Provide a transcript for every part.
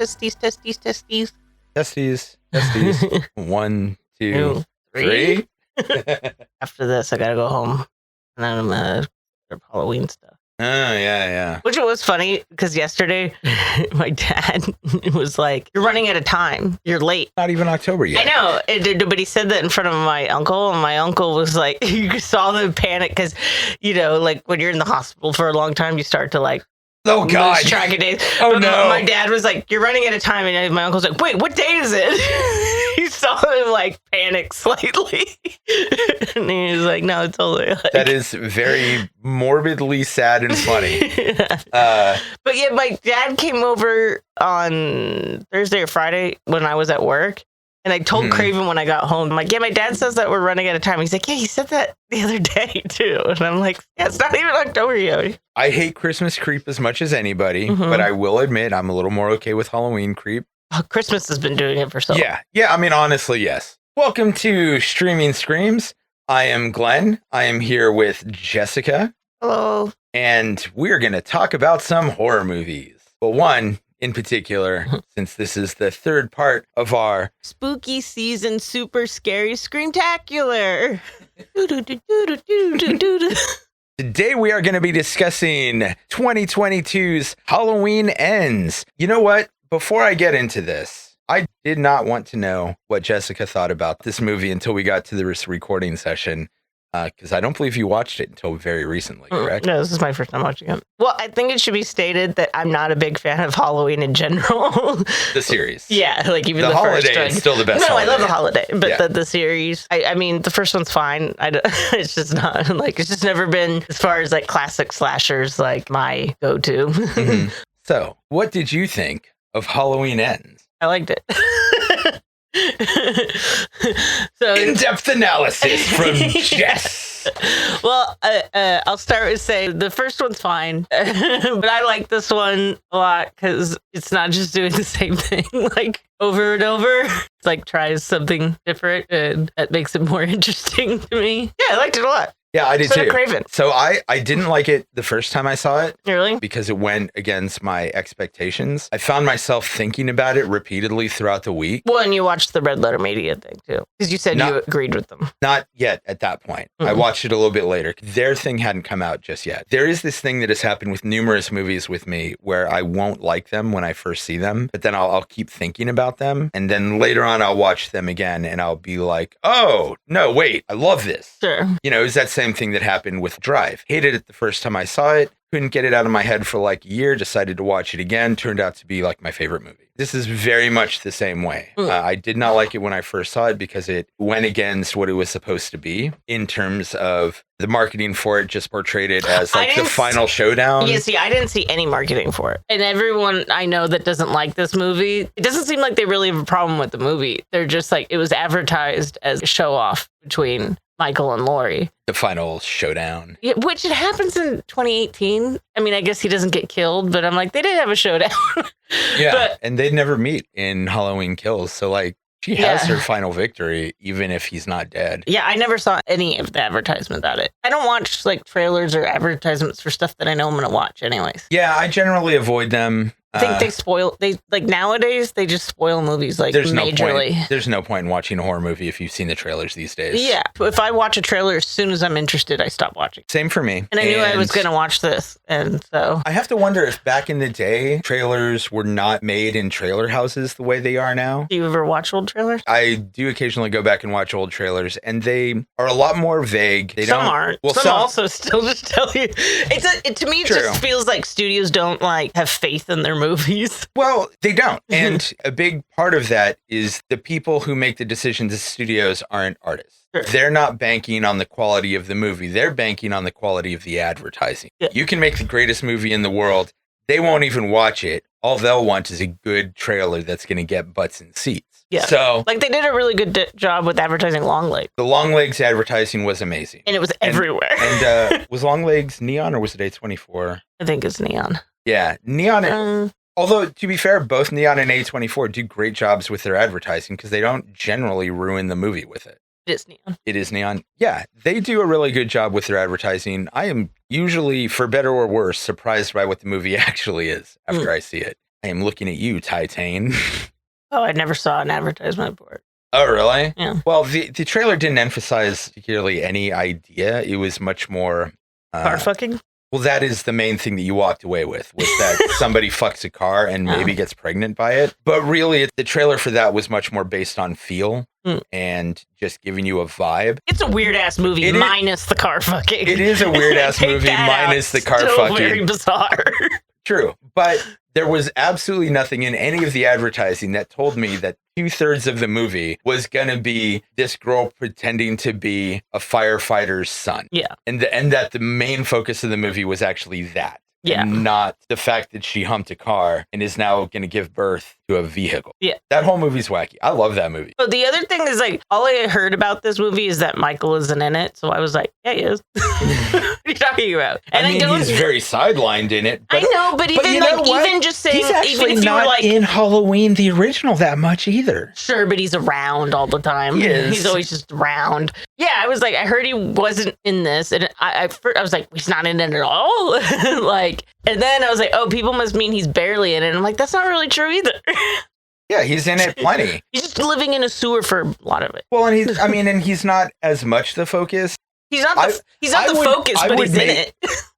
Testes, testes, testes. Testes, testes. 1, 2, 3. After this, I gotta go home. And then I'm gonna do Halloween stuff. Oh, yeah. Which was funny, because yesterday, my dad was like, you're running out of time. You're late. Not even October yet. I know, but he said that in front of my uncle, and my uncle was like, you saw the panic, because, like when you're in the hospital for a long time, you start to like, oh, God. lose track of days. Oh, but no. My dad was like, you're running out of time, and my uncle's like, wait, what day is it? He saw him like panic slightly. And he was like, no, it's only like... That is very morbidly sad and funny. But yeah, my dad came over on Thursday or Friday when I was at work. And I told Craven when I got home, I'm like, yeah, my dad says that we're running out of time. He's like, yeah, he said that the other day too. And I'm like, yeah, it's not even October yet. I hate Christmas creep as much as anybody, but I will admit I'm a little more okay with Halloween creep. Oh, Christmas has been doing it for so long. Yeah, I mean, honestly, yes. Welcome to Streaming Screams. I am Glenn. I am here with Jessica. Hello. And we're going to talk about some horror movies. Well, one in particular, since this is the third part of our spooky season super scary Screamtacular. Today we are going to be discussing 2022's Halloween Ends. You know what? Before I get into this, I did not want to know what Jessica thought about this movie until we got to this recording session. Because I don't believe you watched it until very recently, correct? No, this is my first time watching it. Well, I think it should be stated that I'm not a big fan of Halloween in general. The series. Yeah, like even the the holiday first one. is still the best. No, holiday. I love the holiday, but Yeah. the series. I mean, the first one's fine. It's just not like it's just never been as far as like classic slashers like my go-to. So, what did you think of Halloween Ends? I liked it. So in-depth analysis from Jess. Well, I'll start with saying the first one's fine, but I like this one a lot because it's not just doing the same thing like over and over. It's like tries something different, and that makes it more interesting to me. Yeah, I liked it a lot. Yeah, I did So too. did Craven. So I didn't like it the first time I saw it. Really? Because it went against my expectations. I found myself thinking about it repeatedly throughout the week. Well, and you watched the Red Letter Media thing too, because you said you agreed with them. Not yet at that point. I watched it a little bit later. Their thing hadn't come out just yet. There is this thing that has happened with numerous movies with me where I won't like them when I first see them, but then I'll keep thinking about them. And then later on, I'll watch them again and I'll be like, oh, no, wait, I love this. Sure. You know, it was that same thing that happened with Drive. Hated it the first time I saw it. Couldn't get it out of my head for like a year. Decided to watch it again. Turned out to be like my favorite movie. This is very much the same way. I did not like it when I first saw it because it went against what it was supposed to be in terms of the marketing for it. Just portrayed it as like the final showdown. Yeah, see, I didn't see any marketing for it. And everyone I know that doesn't like this movie, it doesn't seem like they really have a problem with the movie. They're just like, it was advertised as a show off between Michael and Laurie. The final showdown. Yeah, which it happens in 2018. I mean, I guess he doesn't get killed, but I'm like, they did have a showdown. Yeah, and they'd never meet in Halloween Kills. So like, she has her final victory, even if he's not dead. Yeah, I never saw any of the advertisement about it. I don't watch like trailers or advertisements for stuff that I know I'm going to watch anyways. Yeah, I generally avoid them. I think they like nowadays they just spoil movies like majorly. There's no point in watching a horror movie if you've seen the trailers these days. Yeah, if I watch a trailer as soon as I'm interested, I stop watching. Same for me. And I knew I was going to watch this, and so I have to wonder if back in the day trailers were not made in trailer houses the way they are now. Do you ever watch old trailers? I do occasionally go back and watch old trailers, and they are a lot more vague. Some aren't. Well, some also still just tell you. To me, it True. just feels like studios don't like have faith in their movies. Well, they don't. And a big part of that is the people who make the decisions as studios aren't artists. Sure. They're not banking on the quality of the movie. They're banking on the quality of the advertising. Yeah. You can make the greatest movie in the world. They won't even watch it. All they'll want is a good trailer that's going to get butts in seats. Yeah. So, like they did a really good job with advertising Longlegs. The Longlegs advertising was amazing. And it was everywhere. And was Longlegs neon or was it A24? I think it's neon. Yeah. Neon. Although, to be fair, both Neon and A24 do great jobs with their advertising because they don't generally ruin the movie with it. It is neon. It is neon. Yeah, they do a really good job with their advertising. I am usually, for better or worse, surprised by what the movie actually is after I see it. I am looking at you, Titan. Oh, I never saw an advertisement for it. Oh, really? Yeah. Well, the trailer didn't emphasize particularly any idea. It was much more... Car fucking? Well, that is the main thing that you walked away with, was that somebody fucks a car and maybe gets pregnant by it. But really, the trailer for that was much more based on feel and just giving you a vibe. It's a weird-ass movie minus the car fucking. It is a weird-ass movie minus the car fucking. Very bizarre. True. But there was absolutely nothing in any of the advertising that told me that 2/3 of the movie was going to be this girl pretending to be a firefighter's son. Yeah. And that the main focus of the movie was actually that. Yeah. And not the fact that she humped a car and is now going to give birth to a vehicle. Yeah. That whole movie's wacky. I love that movie. But the other thing is, like, all I heard about this movie is that Michael isn't in it. So I was like, yeah, he is. What are you talking about? And I mean, he's very sidelined in it. But, I know, but even, even just saying, he's actually even if not you were like, in Halloween, the original, that much either. Sure, but he's around all the time. He's always just around. Yeah, I was like, I heard he wasn't in this. And I was like, he's not in it at all. Like, and then I was like, oh, people must mean he's barely in it. And I'm like, that's not really true either. Yeah, he's in it plenty. He's just living in a sewer for a lot of it. Well, and he's not as much the focus. He's not the focus, but he's in it.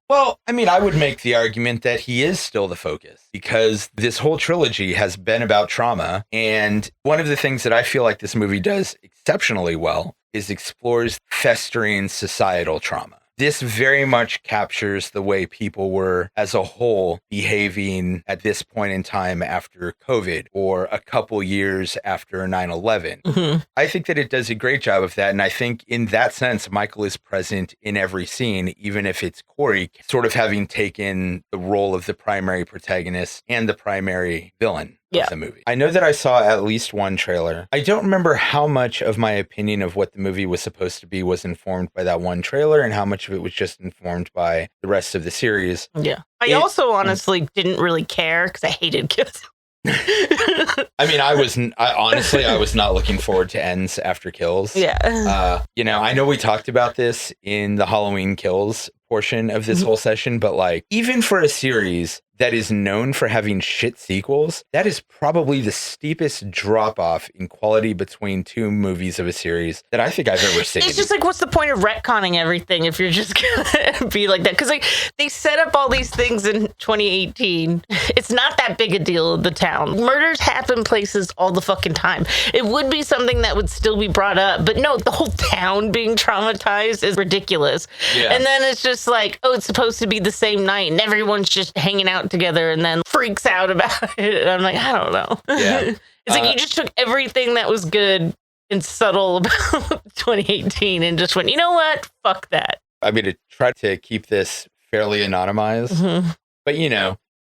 Well, I mean, I would make the argument that he is still the focus because this whole trilogy has been about trauma. And one of the things that I feel like this movie does exceptionally well is explores festering societal trauma. This very much captures the way people were as a whole behaving at this point in time after COVID or a couple years after 9/11. Mm-hmm. I think that it does a great job of that. And I think in that sense, Michael is present in every scene, even if it's Corey sort of having taken the role of the primary protagonist and the primary villain. Of the movie. I know that I saw at least one trailer. I don't remember how much of my opinion of what the movie was supposed to be was informed by that one trailer and how much of it was just informed by the rest of the series. Yeah. I also honestly didn't really care because I hated kills. I mean, I was not looking forward to ends after kills. Yeah. I know we talked about this in the Halloween Kills portion of this whole session, but like, even for a series that is known for having shit sequels, that is probably the steepest drop off in quality between two movies of a series that I think I've ever seen. It's just like, what's the point of retconning everything if you're just gonna be like that? Because like they set up all these things in 2018. It's not that big a deal in the town. Murders happen places all the fucking time. It would be something that would still be brought up, but no, the whole town being traumatized is ridiculous. Yeah. And then it's just like, oh, it's supposed to be the same night and everyone's just hanging out together and then freaks out about it. And I'm like, I don't know. Yeah. It's like you just took everything that was good and subtle about 2018 and just went, you know what? Fuck that. I mean, to try to keep this fairly anonymized, but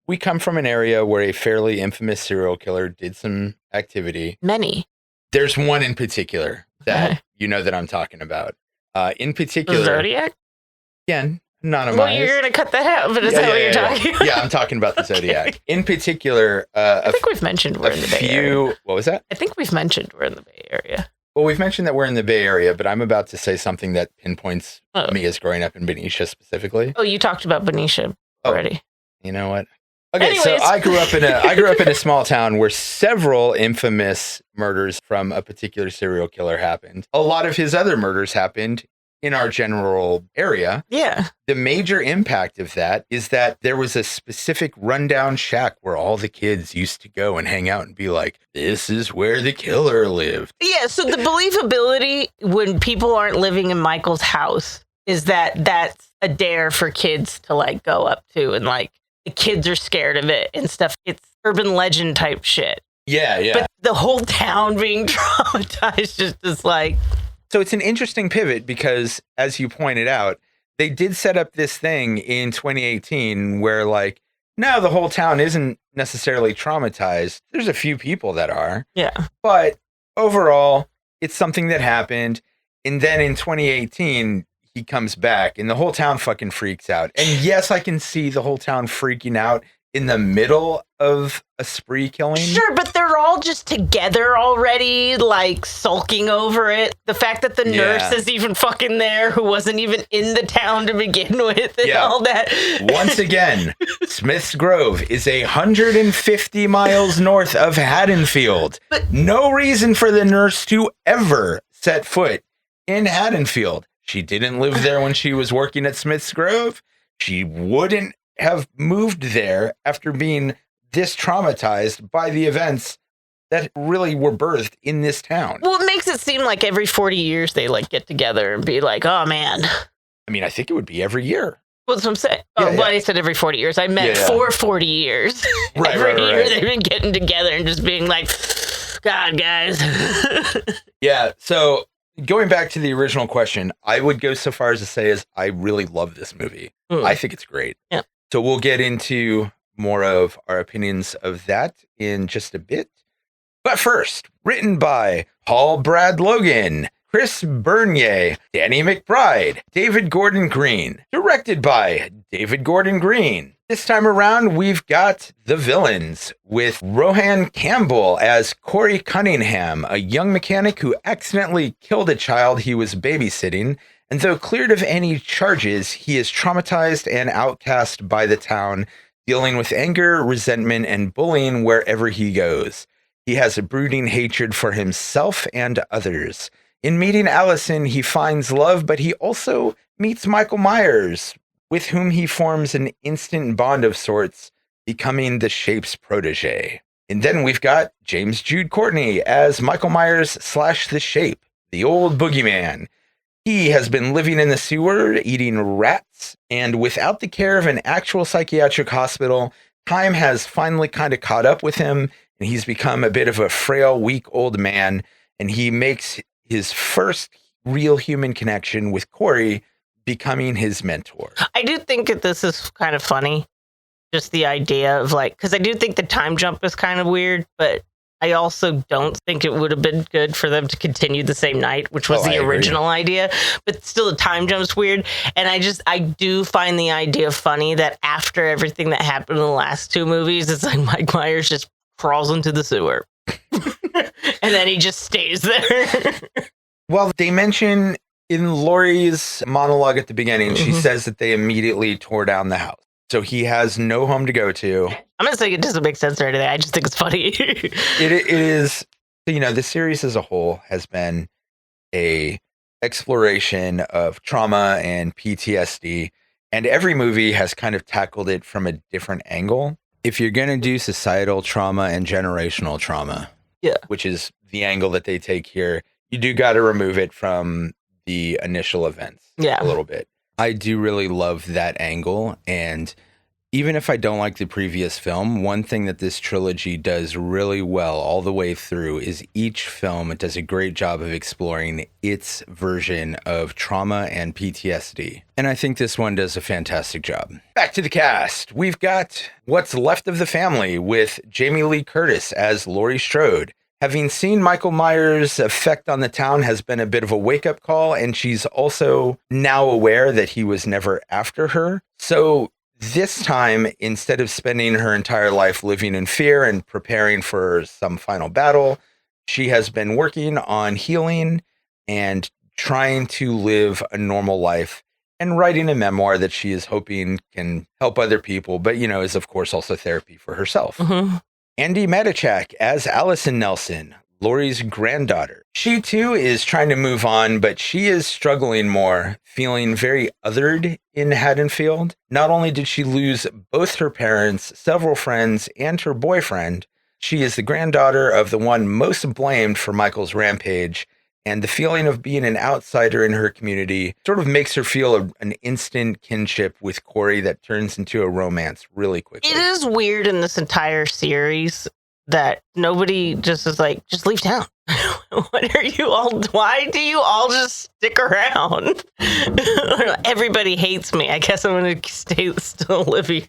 we come from an area where a fairly infamous serial killer did some activity. Many. There's one in particular that that I'm talking about. In particular, Zodiac? Again, anonymized. Well, you're going to cut that out, but is that what you're talking about? Yeah, I'm talking about the Zodiac. In particular, I think we've mentioned we're in the Bay Area. What was that? I think we've mentioned we're in the Bay Area. Well, we've mentioned that we're in the Bay Area, but I'm about to say something that pinpoints me as growing up in Benicia specifically. Oh, you talked about Benicia already. You know what? Okay, anyways. So I grew up in a small town where several infamous murders from a particular serial killer happened. A lot of his other murders happened in our general area. Yeah. The major impact of that is that there was a specific rundown shack where all the kids used to go and hang out and be like, this is where the killer lived. Yeah, so the believability when people aren't living in Michael's house is that that's a dare for kids to like go up to and like the kids are scared of it and stuff. It's urban legend type shit. Yeah, yeah. But the whole town being traumatized just is like... So it's an interesting pivot because, as you pointed out, they did set up this thing in 2018 where, like, no, the whole town isn't necessarily traumatized. There's a few people that are. Yeah. But overall, it's something that happened. And then in 2018, he comes back and the whole town fucking freaks out. And yes, I can see the whole town freaking out in the middle of a spree killing. Sure, but they're all just together already, like sulking over it. The fact that the nurse is even fucking there, who wasn't even in the town to begin with, and all that. Once again, Smith's Grove is 150 miles north of Haddonfield. But no reason for the nurse to ever set foot in Haddonfield. She didn't live there when she was working at Smith's Grove. She wouldn't have moved there after being this traumatized by the events that really were birthed in this town. Well, it makes it seem like every 40 years they like get together and be like, oh man. I mean, I think it would be every year. Well, that's what I'm saying. Well, I said every 40 years. I meant for 40 years. Every year they've been getting together and just being like, God, guys. Yeah, so going back to the original question, I would go so far as to say is I really love this movie. I think it's great. Yeah. So we'll get into more of our opinions of that in just a bit. But first, written by Paul Brad Logan, Chris Bernier, Danny McBride, David Gordon Green. Directed by David Gordon Green. This time around, we've got the villains with Rohan Campbell as Corey Cunningham, a young mechanic who accidentally killed a child he was babysitting. And though cleared of any charges, he is traumatized and outcast by the town, dealing with anger, resentment, and bullying wherever he goes. He has a brooding hatred for himself and others. In meeting Allison, he finds love, but he also meets Michael Myers, with whom he forms an instant bond of sorts, becoming the Shape's protege. And then we've got James Jude Courtney as Michael Myers / the Shape, the old boogeyman. He has been living in the sewer, eating rats, and without the care of an actual psychiatric hospital, time has finally kind of caught up with him, and he's become a bit of a frail, weak old man, and he makes his first real human connection with Corey, becoming his mentor. I do think that this is kind of funny, just the idea of like, because I do think the time jump is kind of weird, but I also don't think it would have been good for them to continue the same night, which was the original idea. But still, the time jump's weird. And I do find the idea funny that after everything that happened in the last two movies, it's like Mike Myers just crawls into the sewer. And then he just stays there. Well, they mention in Laurie's monologue at the beginning, she says that they immediately tore down the house. So he has no home to go to. I'm not saying it doesn't make sense or anything. I just think it's funny. It is, you know, the series as a whole has been a exploration of trauma and PTSD, and every movie has kind of tackled it from a different angle. If you're going to do societal trauma and generational trauma, which is the angle that they take here, you do got to remove it from the initial events a little bit. I do really love that angle, and even if I don't like the previous film, one thing that this trilogy does really well all the way through is each film does a great job of exploring its version of trauma and PTSD. And I think this one does a fantastic job. Back to the cast. We've got what's left of the family with Jamie Lee Curtis as Laurie Strode. Having seen Michael Myers' effect on the town has been a bit of a wake-up call, and she's also now aware that he was never after her. So this time, instead of spending her entire life living in fear and preparing for some final battle, she has been working on healing and trying to live a normal life and writing a memoir that she is hoping can help other people, but, you know, is of course also therapy for herself. Andy Matichak as Allison Nelson, Laurie's granddaughter. She too is trying to move on, but she is struggling more, feeling very othered in Haddonfield. Not only did she lose both her parents, several friends, and her boyfriend, she is the granddaughter of the one most blamed for Michael's rampage, and the feeling of being an outsider in her community sort of makes her feel an instant kinship with Corey that turns into a romance really quickly. It is weird in this entire series that nobody just is like, just leave town. What are you all? Why do you all just stick around? Everybody hates me. I guess I'm going to still live here.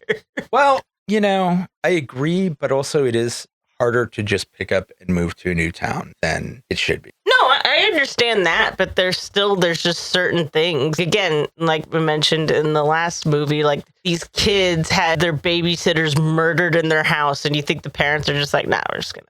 Well, you know, I agree, but also it is harder to just pick up and move to a new town than it should be. No, I understand that, but there's just certain things. Again, like we mentioned in the last movie, like these kids had their babysitters murdered in their house, and you think the parents are just like, nah, we're just gonna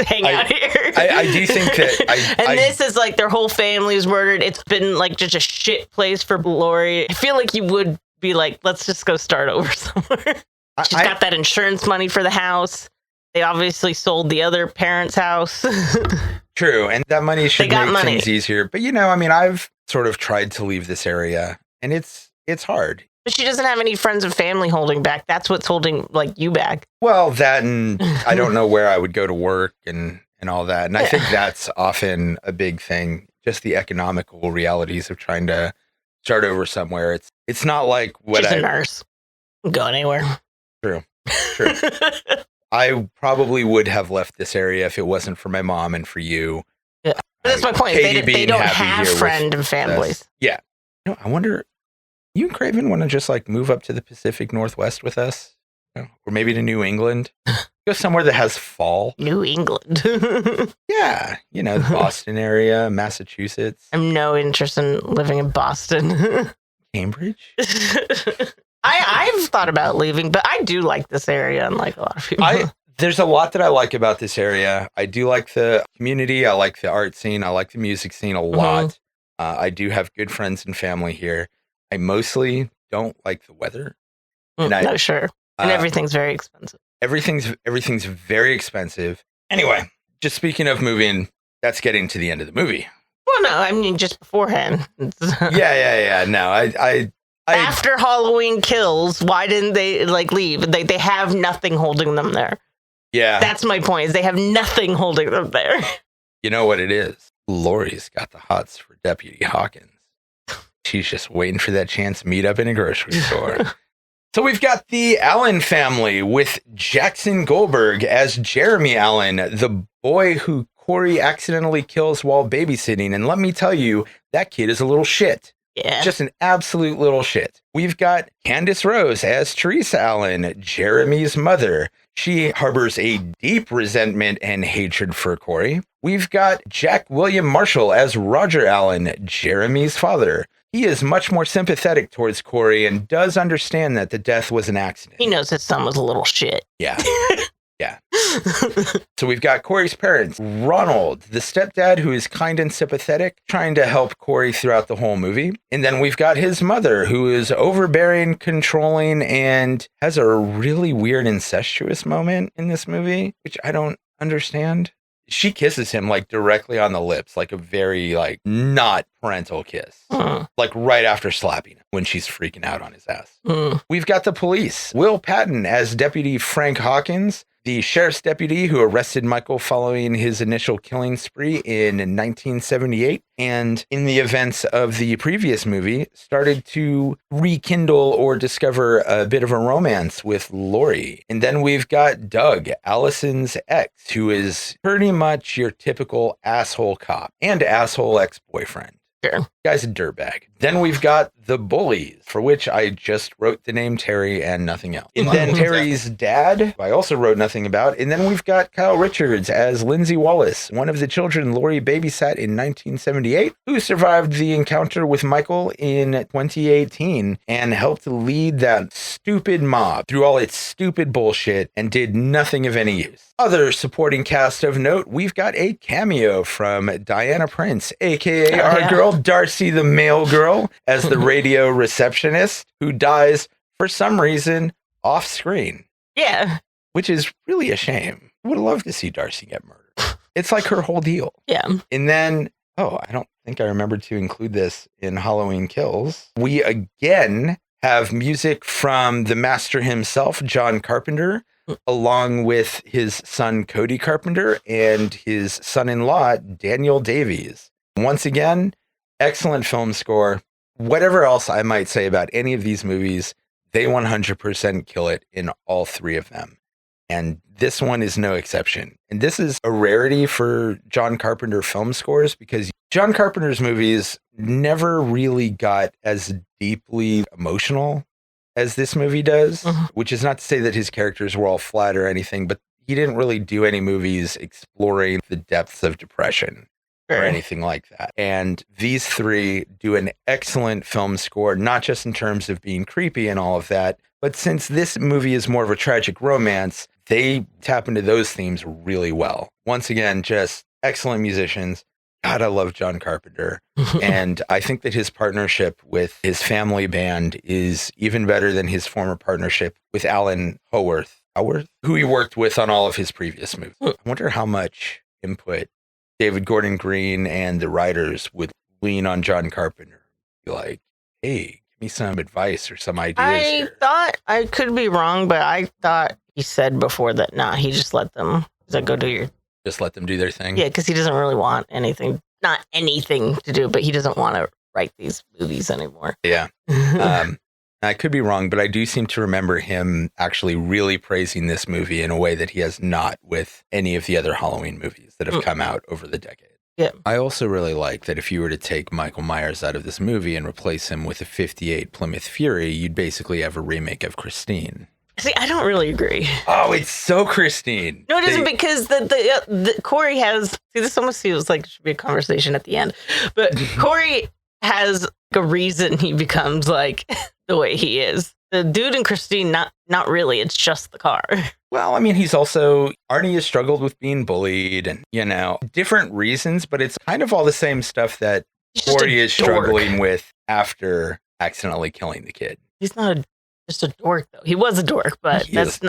hang out here. I do think that this is like their whole family's murdered. It's been like just a shit place for Lori. I feel like you would be like, let's just go start over somewhere. She's got that insurance money for the house. They obviously sold the other parents' house. True, and that money should make things easier. But I've sort of tried to leave this area, and it's hard. But she doesn't have any friends and family holding back. That's what's holding like you back. Well, that, and I don't know where I would go to work and all that. And I think that's often a big thing. Just the economical realities of trying to start over somewhere. It's not like what She's a nurse. Go anywhere. True. I probably would have left this area if it wasn't for my mom and for you. Yeah. That's my point. They don't have friends and families. Yeah. I wonder, you and Craven want to just like move up to the Pacific Northwest with us? Or maybe to New England? Go somewhere that has fall. New England. Yeah. The Boston area, Massachusetts. I have no interest in living in Boston. Cambridge? I've thought about leaving, but I do like this area, unlike a lot of people. There's a lot that I like about this area. I do like the community. I like the art scene. I like the music scene a lot. I do have good friends and family here. I mostly don't like the weather. No, sure. And everything's very expensive. Everything's very expensive. Anyway, just speaking of moving, that's getting to the end of the movie. Well, no, I mean, just beforehand. Yeah. No, after Halloween Kills, why didn't they leave? They have nothing holding them there. Yeah. That's my point, is they have nothing holding them there. You know what it is? Lori's got the hots for Deputy Hawkins. She's just waiting for that chance to meet up in a grocery store. So we've got the Allen family with Jackson Goldberg as Jeremy Allen, the boy who Corey accidentally kills while babysitting. And let me tell you, that kid is a little shit. Yeah. Just an absolute little shit. We've got Candace Rose as Teresa Allen, Jeremy's mother. She harbors a deep resentment and hatred for Corey. We've got Jack William Marshall as Roger Allen, Jeremy's father. He is much more sympathetic towards Corey and does understand that the death was an accident. He knows his son was a little shit. Yeah. Yeah. So we've got Corey's parents, Ronald, the stepdad who is kind and sympathetic, trying to help Corey throughout the whole movie. And then we've got his mother, who is overbearing, controlling, and has a really weird incestuous moment in this movie, which I don't understand. She kisses him directly on the lips, like a very not parental kiss, like right after slapping him when she's freaking out on his ass. We've got the police, Will Patton as Deputy Frank Hawkins, the sheriff's deputy who arrested Michael following his initial killing spree in 1978, and in the events of the previous movie, started to rekindle or discover a bit of a romance with Lori. And then we've got Doug, Allison's ex, who is pretty much your typical asshole cop and asshole ex-boyfriend. Sure. Guy's a dirtbag. Then we've got the bullies, for which I just wrote the name Terry and nothing else. And then Terry's dad, I also wrote nothing about. And then we've got Kyle Richards as Lindsay Wallace, one of the children Lori babysat in 1978, who survived the encounter with Michael in 2018 and helped lead that stupid mob through all its stupid bullshit and did nothing of any use. Other supporting cast of note, we've got a cameo from Diana Prince, aka our girl Darcy the mail girl, as the radio receptionist who dies for some reason off screen. Yeah. Which is really a shame. I would love to see Darcy get murdered. It's like her whole deal. Yeah. And then, I don't think I remembered to include this in Halloween Kills. We again have music from the master himself, John Carpenter, along with his son, Cody Carpenter, and his son-in-law, Daniel Davies. Once again, excellent film score. Whatever else I might say about any of these movies, they 100% kill it in all three of them. And this one is no exception. And this is a rarity for John Carpenter film scores because John Carpenter's movies never really got as deeply emotional as this movie does, which is not to say that his characters were all flat or anything, but he didn't really do any movies exploring the depths of depression. or anything like that. And these three do an excellent film score, not just in terms of being creepy and all of that, but since this movie is more of a tragic romance, they tap into those themes really well. Once again, just excellent musicians. God, I love John Carpenter. And I think that his partnership with his family band is even better than his former partnership with Alan Howarth, who he worked with on all of his previous movies. I wonder how much input David Gordon Green and the writers would lean on John Carpenter. Be like, hey, give me some advice or some ideas here. Thought, I could be wrong, but I thought he said before that, he just let them go do your... Just let them do their thing? Yeah, because he doesn't really want not anything to do, but he doesn't want to write these movies anymore. Yeah. I could be wrong, but I do seem to remember him actually really praising this movie in a way that he has not with any of the other Halloween movies that have come out over the decade. Yeah. I also really like that if you were to take Michael Myers out of this movie and replace him with a 58 Plymouth Fury, you'd basically have a remake of Christine. See, I don't really agree. Oh, it's so Christine. No, it isn't, because the Corey has... See, this almost feels like it should be a conversation at the end. But Corey has a reason he becomes like the way he is. The dude in Christine, not really. It's just the car. Well, I mean, Arnie has struggled with being bullied and, different reasons, but it's kind of all the same stuff that Corey is struggling with after accidentally killing the kid. He's not just a dork, though. He was a dork, but He is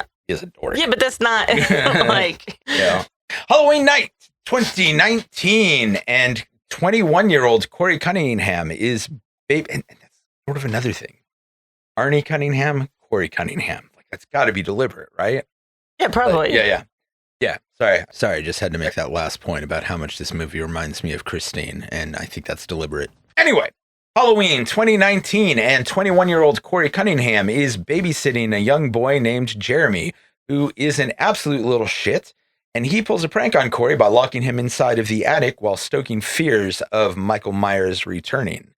a dork. Yeah, but that's not like... Yeah. Halloween night 2019, and 21-year-old Corey Cunningham is babe, and that's sort of another thing. Arnie Cunningham, Corey Cunningham. Like, that's got to be deliberate, right? Yeah, probably. Yeah. Sorry. I just had to make that last point about how much this movie reminds me of Christine, and I think that's deliberate. Anyway, Halloween 2019, and 21-year-old Corey Cunningham is babysitting a young boy named Jeremy, who is an absolute little shit, and he pulls a prank on Corey by locking him inside of the attic while stoking fears of Michael Myers returning.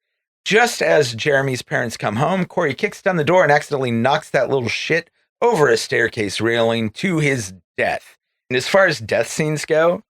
Just as Jeremy's parents come home, Corey kicks down the door and accidentally knocks that little shit over a staircase railing to his death. And as far as death scenes go,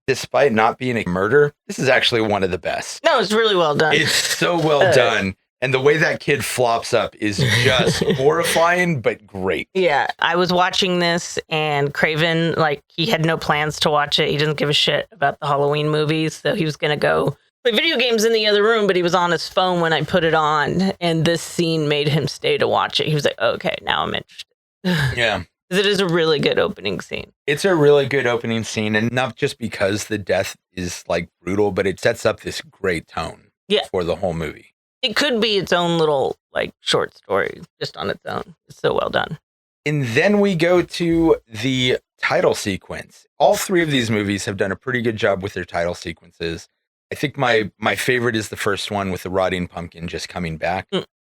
despite not being a murder, this is actually one of the best. No, it's really well done. It's so well done. And the way that kid flops up is just horrifying, but great. Yeah, I was watching this, and Craven, he had no plans to watch it. He doesn't give a shit about the Halloween movies, so he was going to go play video games in the other room, but he was on his phone when I put it on, and this scene made him stay to watch it. He was like, okay, now I'm interested. Yeah. It is a really good opening scene. It's a really good opening scene, and not just because the death is brutal, but it sets up this great tone for the whole movie. It could be its own little short story just on its own. It's so well done. And then we go to the title sequence. All three of these movies have done a pretty good job with their title sequences. I think my favorite is the first one with the rotting pumpkin just coming back.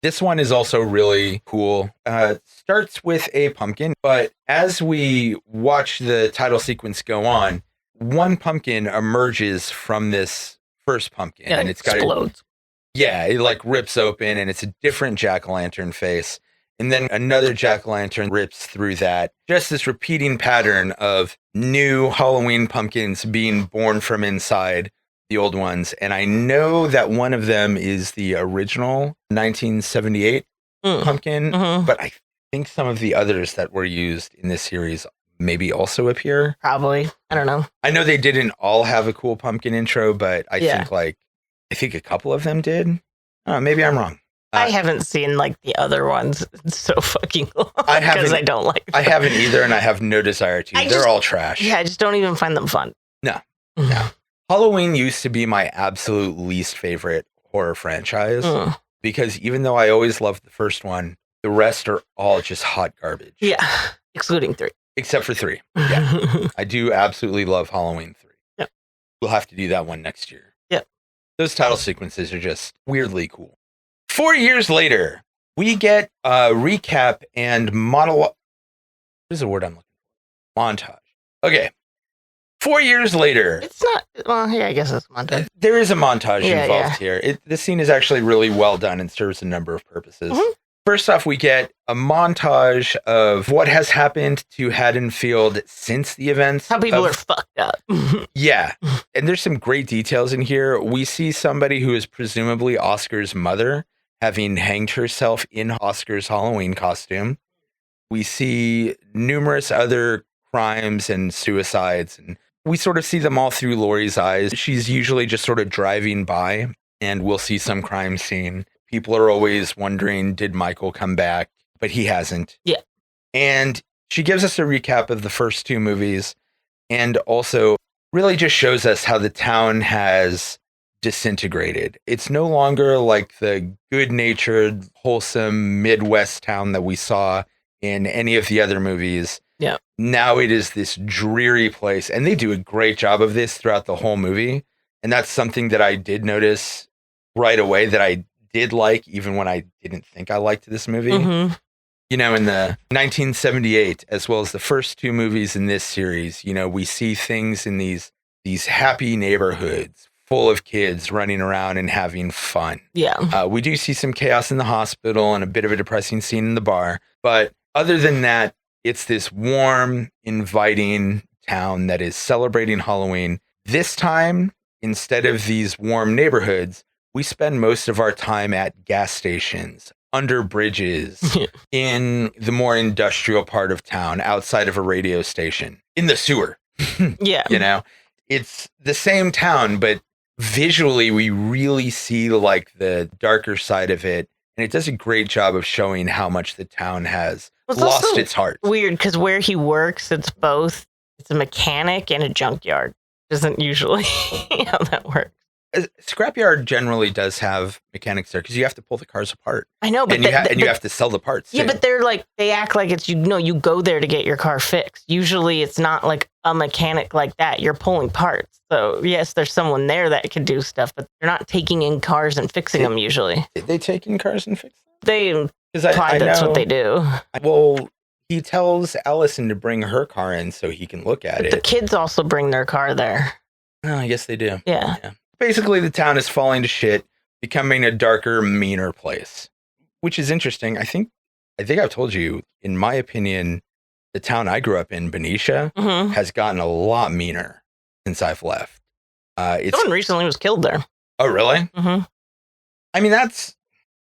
This one is also really cool. Starts with a pumpkin, but as we watch the title sequence go on, one pumpkin emerges from this first pumpkin, and it's explodes. It rips open, and it's a different jack-o'-lantern face. And then another jack-o'-lantern rips through that. Just this repeating pattern of new Halloween pumpkins being born from inside the old ones. And I know that one of them is the original 1978 pumpkin, but I think some of the others that were used in this series maybe also appear. Probably. I don't know. I know they didn't all have a cool pumpkin intro, but I think a couple of them did. Maybe I'm wrong. I haven't seen the other ones. It's so fucking long because I don't like them. I haven't either, and I have no desire to. They're all trash. Yeah, I just don't even find them fun. No. Halloween used to be my absolute least favorite horror franchise because even though I always loved the first one, the rest are all just hot garbage. Yeah, excluding 3. Except for 3. Yeah. I do absolutely love Halloween 3. Yeah. We'll have to do that one next year. Yeah. Those title sequences are just weirdly cool. 4 years later, we get a recap and monologue. What is the word I'm looking for? Montage. Okay. 4 years later. It's not. Well, yeah, I guess it's a montage. There is a montage involved here. This scene is actually really well done and serves a number of purposes. First off, we get a montage of what has happened to Haddonfield since the events. How people are fucked. Yeah. Yeah. And there's some great details in here. We see somebody who is presumably Oscar's mother having hanged herself in Oscar's Halloween costume. We see numerous other crimes and suicides, and we sort of see them all through Laurie's eyes. She's usually just sort of driving by, and we'll see some crime scene. People are always wondering, did Michael come back? But he hasn't. Yeah. And she gives us a recap of the first two movies, and also really just shows us how the town has disintegrated. It's no longer like the good-natured, wholesome Midwest town that we saw in any of the other movies. Yeah. Now it is this dreary place, and they do a great job of this throughout the whole movie. And that's something that I did notice right away that I did like, even when I didn't think I liked this movie. Mm-hmm. You know, in the 1978, as well as the first two movies in this series, you know, we see things in these happy neighborhoods full of kids running around and having fun. Yeah. We do see some chaos in the hospital and a bit of a depressing scene in the bar. But other than that, it's this warm, inviting town that is celebrating Halloween. This time, instead of these warm neighborhoods, we spend most of our time at gas stations, under bridges, in the more industrial part of town, outside of a radio station, in the sewer. Yeah. You know, it's the same town, but visually we really see like the darker side of it. And it does a great job of showing how much the town has lost its heart. Weird, because where he works, it's a mechanic and a junkyard. Isn't usually how that works. Scrapyard generally does have mechanics there because you have to pull the cars apart. I know, but and you have to sell the parts. Yeah, too. but they act like it's you go there to get your car fixed. Usually, it's not like a mechanic like that. You're pulling parts. So yes, there's someone there that can do stuff, but they're not taking in cars and fixing them usually. They take in cars and fix them? They imply that's what they do. Well, he tells Allison to bring her car in so he can look at it. The kids also bring their car there. Oh, I guess they do. Yeah. Basically, the town is falling to shit, becoming a darker, meaner place, which is interesting. I think I've told you, in my opinion, the town I grew up in, Benicia, has gotten a lot meaner since I've left. Someone recently was killed there. Oh, really? Mm-hmm. I mean,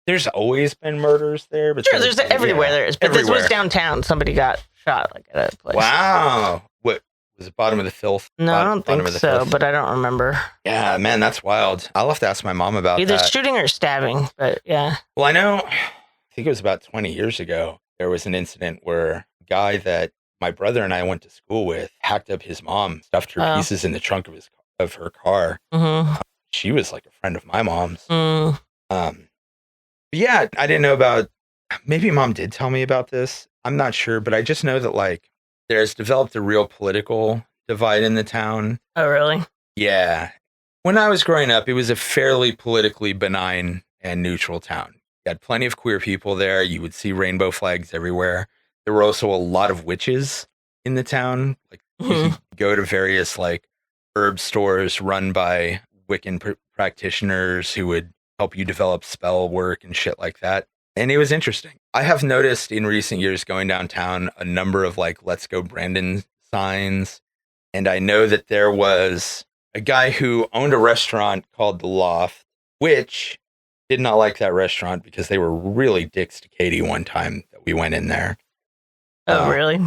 there's always been murders there. But sure, there's everywhere there is. But everywhere. This was downtown. Somebody got shot like at a place. Wow. What? Was it Bottom of the Filth? No, I don't think so, but I don't remember. Yeah, man, that's wild. I'll have to ask my mom about Either that. shooting or stabbing, but yeah. Well, I know, I think it was about 20 years ago, there was an incident where a guy that my brother and I went to school with hacked up his mom, stuffed her pieces in the trunk of her car. Mm-hmm. She was like a friend of my mom's. But yeah, I didn't know about, maybe mom did tell me about this. I'm not sure, but I just know that like, there's developed a real political divide in the town. Oh, really? Yeah. When I was growing up, it was a fairly politically benign and neutral town. You had plenty of queer people there. You would see rainbow flags everywhere. There were also a lot of witches in the town. Like you could go to various like herb stores run by Wiccan practitioners who would help you develop spell work and shit like that. And it was interesting. I have noticed in recent years going downtown a number of like, let's go Brandon signs. And I know that there was a guy who owned a restaurant called The Loft, which did not like that restaurant because they were really dicks to Katie one time that we went in there. Oh, really?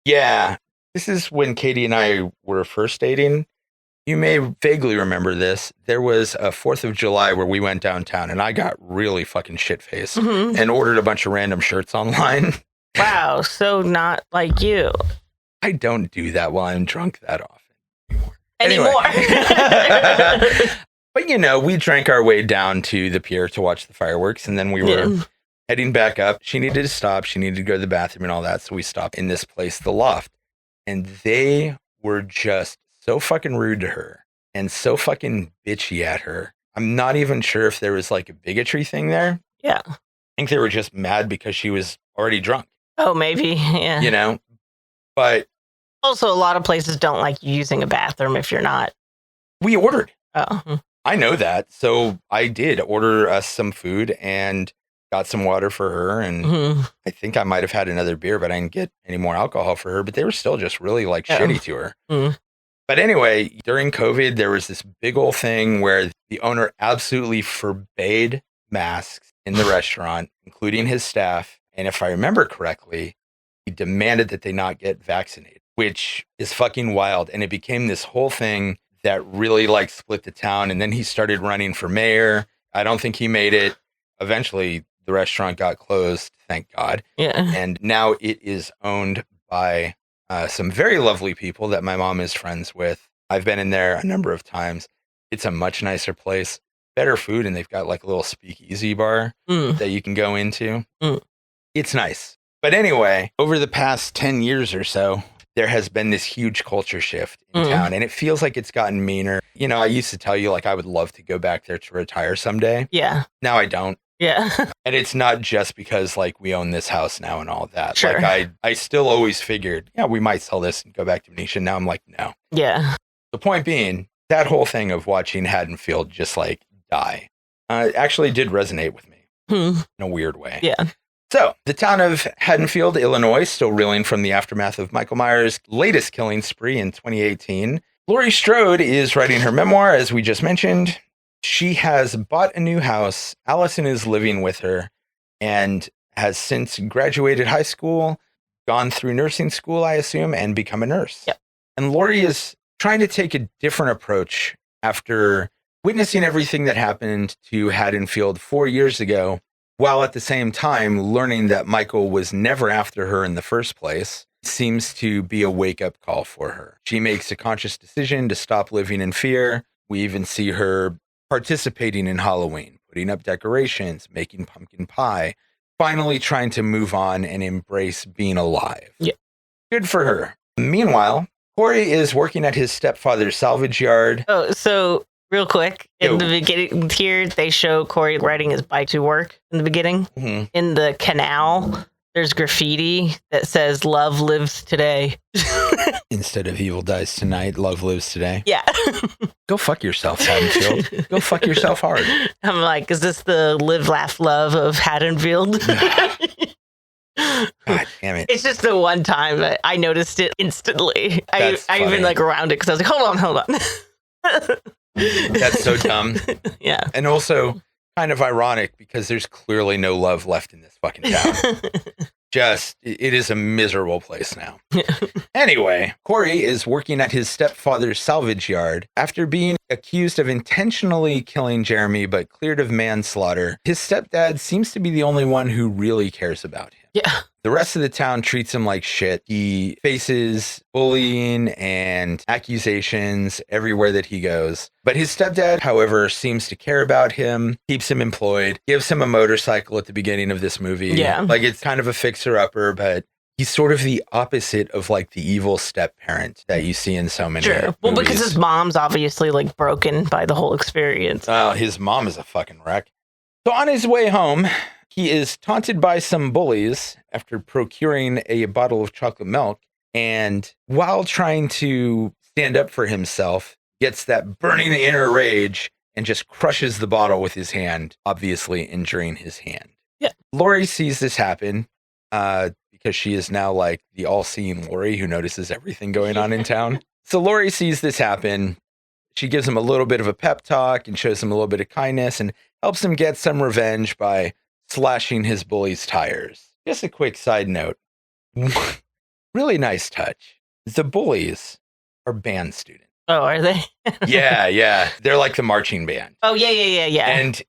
Yeah. This is when Katie and I were first dating. You may vaguely remember this. There was a 4th of July where we went downtown and I got really fucking shit-faced and ordered a bunch of random shirts online. Wow, so not like you. I don't do that while I'm drunk that often anymore. But you know, we drank our way down to the pier to watch the fireworks, and then we were heading back up. She needed to stop. She needed to go to the bathroom and all that, so we stopped in this place, The Loft. And they were just so fucking rude to her and so fucking bitchy at her. I'm not even sure if there was like a bigotry thing there. Yeah. I think they were just mad because she was already drunk. Oh, maybe. Yeah. You know? But also, a lot of places don't like you using a bathroom if you're not. We ordered. Oh. I know that. So I did order us some food and got some water for her. And I think I might have had another beer, but I didn't get any more alcohol for her. But they were still just really like shitty to her. But anyway, during COVID, there was this big old thing where the owner absolutely forbade masks in the restaurant, including his staff. And if I remember correctly, he demanded that they not get vaccinated, which is fucking wild. And it became this whole thing that really like split the town. And then he started running for mayor. I don't think he made it. Eventually, the restaurant got closed, thank God. Yeah. And now it is owned by some very lovely people that my mom is friends with. I've been in there a number of times. It's a much nicer place, better food, and they've got like a little speakeasy bar that you can go into. It's nice. But anyway, over the past 10 years or so, there has been this huge culture shift in town, and it feels like it's gotten meaner. You know, I used to tell you like I would love to go back there to retire someday. Yeah. Now I don't. Yeah. And it's not just because like we own this house now and all that. Sure. Like I still always figured, yeah, we might sell this and go back to Venetian. Now I'm like, no. Yeah. The point being, that whole thing of watching Haddonfield just like die actually did resonate with me in a weird way. Yeah. So the town of Haddonfield, Illinois, still reeling from the aftermath of Michael Myers' latest killing spree in 2018. Laurie Strode is writing her memoir, as we just mentioned. She has bought a new house. Allison is living with her and has since graduated high school, gone through nursing school, I assume, and become a nurse. Yep. And Laurie is trying to take a different approach after witnessing everything that happened to Haddonfield 4 years ago, while at the same time learning that Michael was never after her in the first place. Seems to be a wake-up call for her. She makes a conscious decision to stop living in fear. We even see her participating in Halloween, putting up decorations, making pumpkin pie, finally trying to move on and embrace being alive. Yeah. Good for her. Meanwhile, Corey is working at his stepfather's salvage yard. Oh, so real quick, in the beginning here, they show Corey riding his bike to work in the beginning. In the canal, there's graffiti that says "Love lives today." Instead of "Evil dies tonight, love lives today." Yeah. Go fuck yourself, Haddonfield. Go fuck yourself hard. I'm like, is this the live, laugh, love of Haddonfield? God damn it. It's just the one time that I noticed it instantly. I even like around it because I was like, hold on. That's so dumb. Yeah. And also kind of ironic because there's clearly no love left in this fucking town. It is a miserable place now. Anyway, Corey is working at his stepfather's salvage yard. After being accused of intentionally killing Jeremy but cleared of manslaughter, his stepdad seems to be the only one who really cares about him. Yeah. The rest of the town treats him like shit. He faces bullying and accusations everywhere that he goes. But his stepdad, however, seems to care about him, keeps him employed, gives him a motorcycle at the beginning of this movie. Yeah. Like it's kind of a fixer-upper, but he's sort of the opposite of like the evil step-parent that you see in so many movies. Well, because his mom's obviously like broken by the whole experience. His mom is a fucking wreck. So on his way home, he is taunted by some bullies after procuring a bottle of chocolate milk, and while trying to stand up for himself, gets that burning inner rage and just crushes the bottle with his hand, obviously injuring his hand. Yeah. Laurie sees this happen because she is now like the all-seeing Laurie who notices everything going on in town. So Laurie sees this happen. She gives him a little bit of a pep talk and shows him a little bit of kindness and helps him get some revenge by slashing his bully's tires. Just a quick side note. Really nice touch. The bullies are band students. Oh, are they? Yeah. They're like the marching band. Oh, yeah. And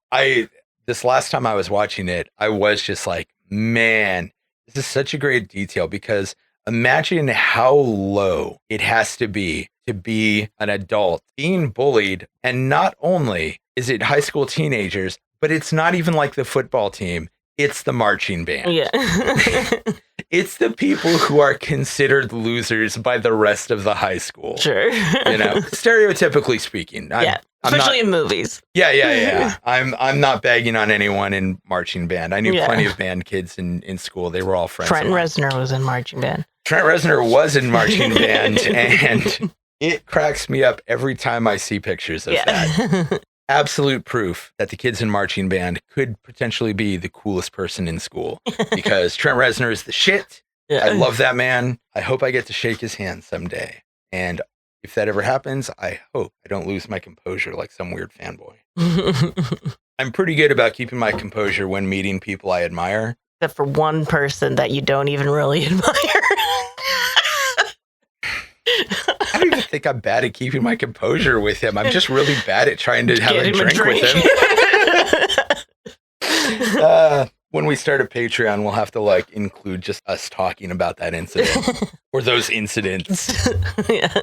this last time I was watching it, I was just like, man, this is such a great detail because imagine how low it has to be an adult being bullied. And not only is it high school teenagers, but it's not even like the football team. It's the marching band. Yeah. It's the people who are considered losers by the rest of the high school. Sure. Stereotypically speaking. Especially in movies. Yeah. I'm not bagging on anyone in marching band. I knew plenty of band kids in school. They were all friends. Trent Reznor was in marching band. Trent Reznor was in marching band, and it cracks me up every time I see pictures of that. Absolute proof that the kids in marching band could potentially be the coolest person in school because Trent Reznor is the shit. I love that man. I hope I get to shake his hand someday. And if that ever happens, I hope I don't lose my composure like some weird fanboy. I'm pretty good about keeping my composure when meeting people I admire. Except for one person that you don't even really admire. I don't even think I'm bad at keeping my composure with him. I'm just really bad at trying to have a drink with him. When we start a Patreon, we'll have to like include just us talking about that incident or those incidents. Yeah.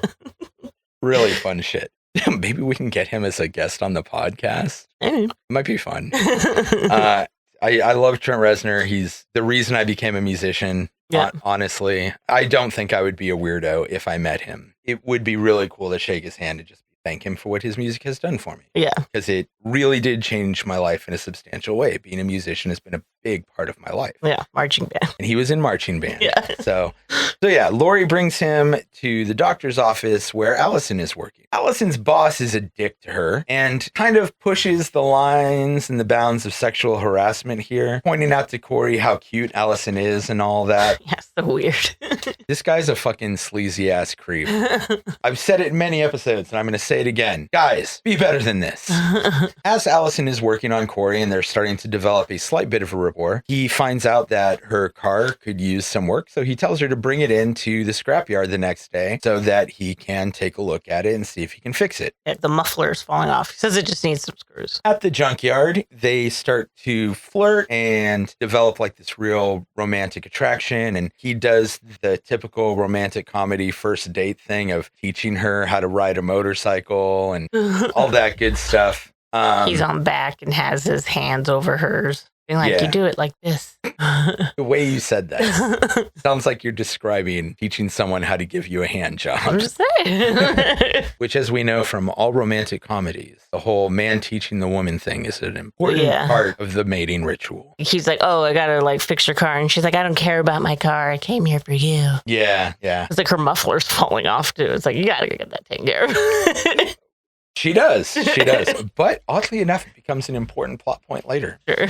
Really fun shit. Maybe we can get him as a guest on the podcast. It might be fun. I love Trent Reznor. He's the reason I became a musician. Yeah. Honestly, I don't think I would be a weirdo if I met him. It would be really cool to shake his hand and just thank him for what his music has done for me. Yeah. Because it really did change my life in a substantial way. Being a musician has been a big part of my life. Yeah, marching band. And he was in marching band. Yeah. So yeah, Laurie brings him to the doctor's office where Allison is working. Allison's boss is a dick to her and kind of pushes the lines and the bounds of sexual harassment here, pointing out to Corey how cute Allison is and all that. Yeah, so weird. This guy's a fucking sleazy ass creep. I've said it in many episodes and I'm going to say it again. Guys, be better than this. As Allison is working on Corey and they're starting to develop a slight bit of a rapport, he finds out that her car could use some work. So he tells her to bring it into the scrapyard the next day so that he can take a look at it and see if he can fix it. The muffler's falling off. He says it just needs some screws. At the junkyard, they start to flirt and develop like this real romantic attraction. And he does the typical romantic comedy first date thing of teaching her how to ride a motorcycle and all that good stuff. He's on back and has his hands over hers. Being like, you do it like this. The way you said that sounds like you're describing teaching someone how to give you a hand job. I'm just saying. Which, as we know from all romantic comedies, the whole man teaching the woman thing is an important part of the mating ritual. He's like, oh, I gotta like fix your car. And she's like, I don't care about my car. I came here for you. Yeah. It's like her muffler's falling off too. It's like, you gotta get that taken care of. She does. But oddly enough, it becomes an important plot point later. Sure.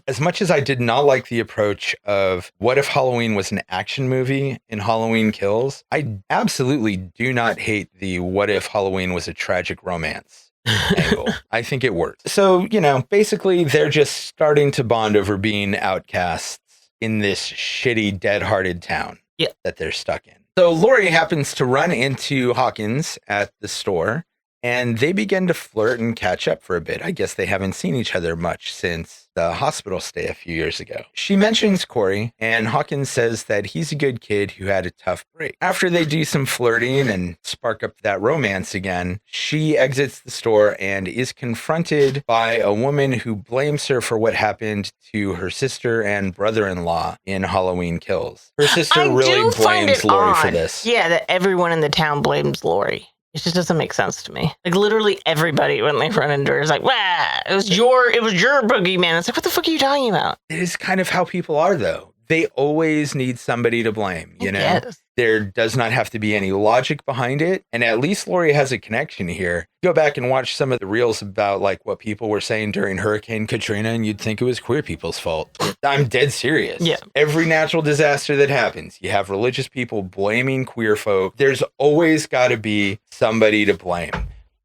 As much as I did not like the approach of what if Halloween was an action movie in Halloween Kills, I absolutely do not hate the what if Halloween was a tragic romance angle. I think it works. So, basically they're just starting to bond over being outcasts in this shitty, dead-hearted town that they're stuck in. So Laurie happens to run into Hawkins at the store. And they begin to flirt and catch up for a bit. I guess they haven't seen each other much since the hospital stay a few years ago. She mentions Corey, and Hawkins says that he's a good kid who had a tough break. After they do some flirting and spark up that romance again, she exits the store and is confronted by a woman who blames her for what happened to her sister and brother-in-law in Halloween Kills. Her sister really blames Laurie for this. Yeah, that everyone in the town blames Laurie. It just doesn't make sense to me. Like literally everybody when they run into her is like, "Wow, it was your boogeyman." It's like, what the fuck are you talking about? It is kind of how people are, though. They always need somebody to blame, you know? Yes. There does not have to be any logic behind it. And at least Laurie has a connection here. Go back and watch some of the reels about like what people were saying during Hurricane Katrina, and you'd think it was queer people's fault. I'm dead serious. Yeah. Every natural disaster that happens, you have religious people blaming queer folk. There's always got to be somebody to blame.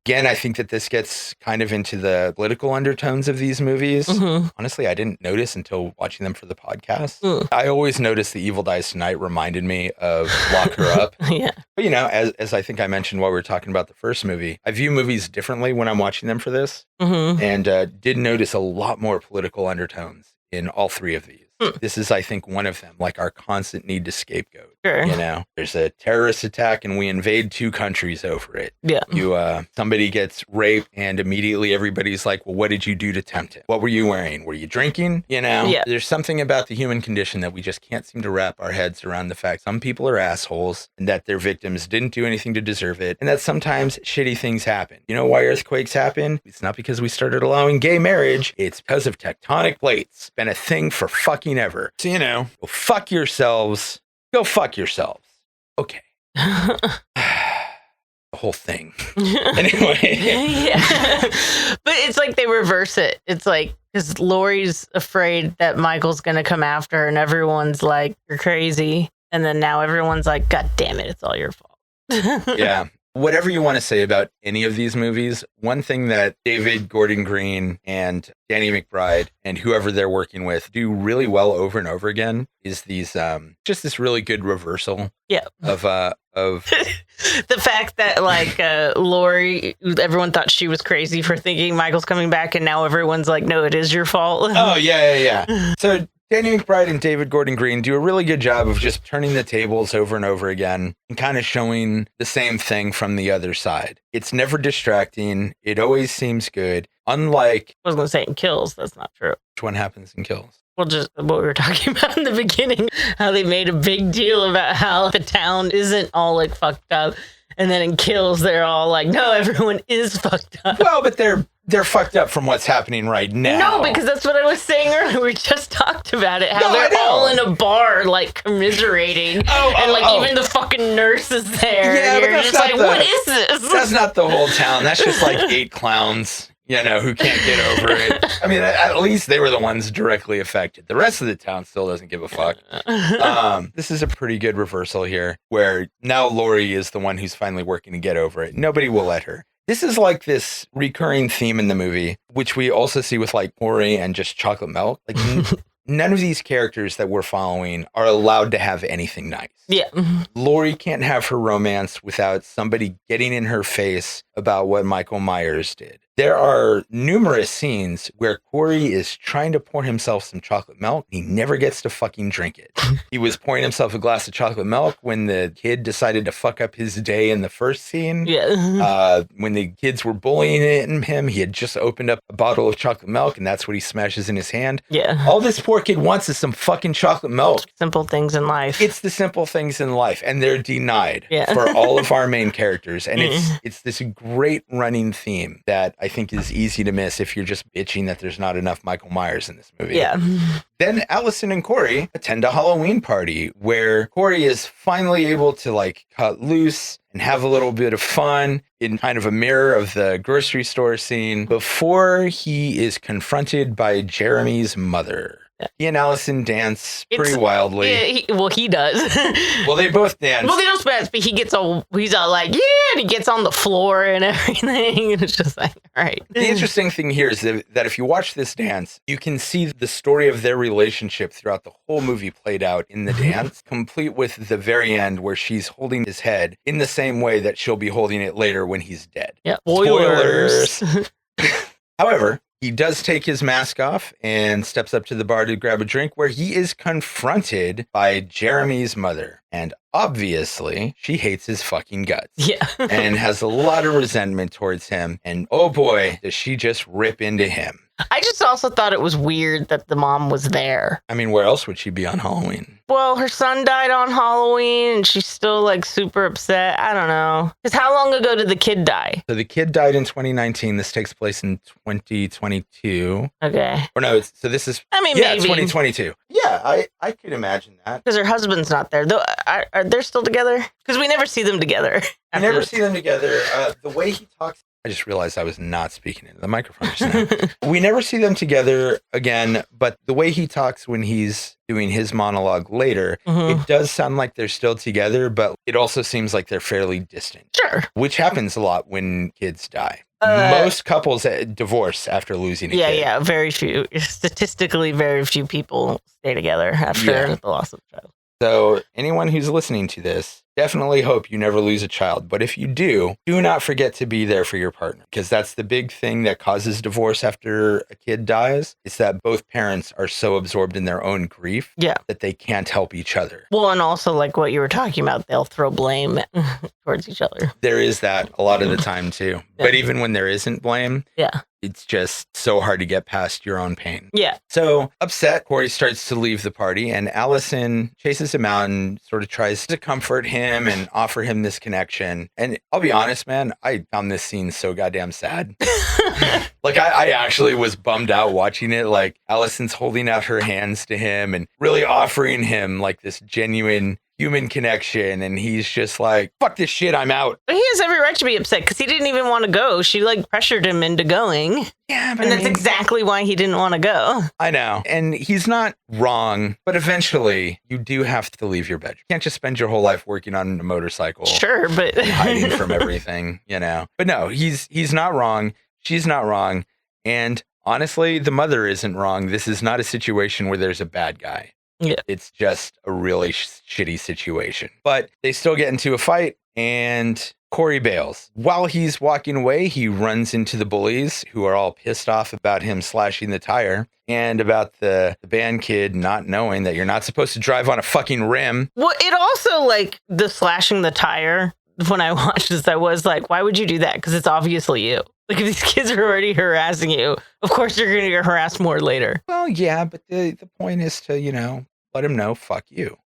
Again, I think that this gets kind of into the political undertones of these movies. Mm-hmm. Honestly, I didn't notice until watching them for the podcast. I always noticed The Evil Dies Tonight reminded me of Lock Her Up. Yeah. But, as I think I mentioned while we were talking about the first movie, I view movies differently when I'm watching them for this. Mm-hmm. And did notice a lot more political undertones in all three of these. This is, I think, one of them, like our constant need to scapegoat. Sure. There's a terrorist attack and we invade two countries over it. Yeah. Somebody gets raped and immediately everybody's like, well, what did you do to tempt it? What were you wearing? Were you drinking? Yeah. There's something about the human condition that we just can't seem to wrap our heads around the fact some people are assholes and that their victims didn't do anything to deserve it. And that sometimes shitty things happen. You know why earthquakes happen? It's not because we started allowing gay marriage. It's because of tectonic plates. It's been a thing for fucking ever. So, go fuck yourselves. Go fuck yourselves. Okay. The whole thing. Anyway. Yeah. But it's like they reverse it. It's like, because Laurie's afraid that Michael's going to come after her and everyone's like, you're crazy. And then now everyone's like, God damn it, it's all your fault. Yeah. Whatever you want to say about any of these movies, one thing that David Gordon Green and Danny McBride and whoever they're working with do really well over and over again is these just this really good reversal of the fact that like Lori, everyone thought she was crazy for thinking Michael's coming back, and now everyone's like, no, it is your fault. Oh yeah. So Danny McBride and David Gordon Green do a really good job of just turning the tables over and over again and kind of showing the same thing from the other side. It's never distracting. It always seems good. Unlike... I was going to say in Kills. That's not true. Which one happens in Kills? Well, just what we were talking about in the beginning, how they made a big deal about how the town isn't all like fucked up. And then in Kills, they're all like, no, everyone is fucked up. Well, but they're fucked up from what's happening right now. No, because that's what I was saying earlier. We just talked about it. How they're all in a bar, like, commiserating. Even the fucking nurse is there. Yeah, but that's just like, what is this? That's not the whole town. That's just like 8 clowns, who can't get over it. I mean, at least they were the ones directly affected. The rest of the town still doesn't give a fuck. This is a pretty good reversal here, where now Lori is the one who's finally working to get over it. Nobody will let her. This is like this recurring theme in the movie, which we also see with like Corey and just chocolate milk. Like none of these characters that we're following are allowed to have anything nice. Yeah. Lori can't have her romance without somebody getting in her face about what Michael Myers did. There are numerous scenes where Corey is trying to pour himself some chocolate milk. He never gets to fucking drink it. He was pouring himself a glass of chocolate milk when the kid decided to fuck up his day in the first scene. Yeah. When the kids were bullying him, he had just opened up a bottle of chocolate milk, and that's what he smashes in his hand. Yeah. All this poor kid wants is some fucking chocolate milk. Simple things in life. It's the simple things in life, and they're denied for all of our main characters. And it's this great running theme that I think is easy to miss if you're just bitching that there's not enough Michael Myers in this movie. Yeah. Then Allison and Corey attend a Halloween party where Corey is finally able to like cut loose and have a little bit of fun in kind of a mirror of the grocery store scene before he is confronted by Jeremy's mother. He and Allison dance pretty wildly. He does. Well, they both dance. Well, they don't dance, but he's all like, yeah, and he gets on the floor and everything. And it's just like, all right. The interesting thing here is that if you watch this dance, you can see the story of their relationship throughout the whole movie played out in the dance, complete with the very end where she's holding his head in the same way that she'll be holding it later when he's dead. Yeah. Spoilers. However, he does take his mask off and steps up to the bar to grab a drink where he is confronted by Jeremy's mother. And obviously, she hates his fucking guts. Yeah. And has a lot of resentment towards him. And oh boy, does she just rip into him. I just also thought it was weird that the mom was there. I mean, where else would she be on Halloween? Well, her son died on Halloween and she's still like super upset. I don't know. Because how long ago did the kid die? So the kid died in 2019. This takes place in 2022. Okay. Or no, this is... maybe. 2022. Yeah, I could imagine that. Because her husband's not there. Though, are they still together? Because we never see them together. We never see them together. The way he talks... I just realized I was not speaking into the microphone just now. We never see them together again, but the way he talks when he's doing his monologue later, it does sound like they're still together, but it also seems like they're fairly distant. Sure. Which happens a lot when kids die. Most couples divorce after losing a kid. Yeah, very few. Statistically, very few people stay together after the loss of a child. So anyone who's listening to this, definitely hope you never lose a child. But if you do not forget to be there for your partner, because that's the big thing that causes divorce after a kid dies. It's that both parents are so absorbed in their own grief that they can't help each other. Well, and also like what you were talking about, they'll throw blame towards each other. There is that a lot of the time too. But even when there isn't blame, it's just so hard to get past your own pain. Yeah. So upset, Corey starts to leave the party and Allison chases him out and sort of tries to comfort him and offer him this connection. And I'll be honest, man, I found this scene so goddamn sad. Like, I actually was bummed out watching it. Like, Allison's holding out her hands to him and really offering him like this genuine human connection. And he's just like, fuck this shit, I'm out. But he has every right to be upset because he didn't even want to go. She like pressured him into going. Yeah, but and that's exactly why he didn't want to go. I know. And he's not wrong, but eventually you do have to leave your bed. You can't just spend your whole life working on a motorcycle. Sure, but hiding from everything, you know. But no, he's not wrong. She's not wrong. And honestly, the mother isn't wrong. This is not a situation where there's a bad guy. Yeah. It's just a really shitty situation. But they still get into a fight and Corey bails. While he's walking away, he runs into the bullies who are all pissed off about him slashing the tire and about the band kid not knowing that you're not supposed to drive on a fucking rim. Well, it also like the slashing the tire. When I watched this, I was like, why would you do that? Because it's obviously you. Like, if these kids are already harassing you, of course you're going to get harassed more later. Well, yeah, but the point is to, you know, let him know, fuck you.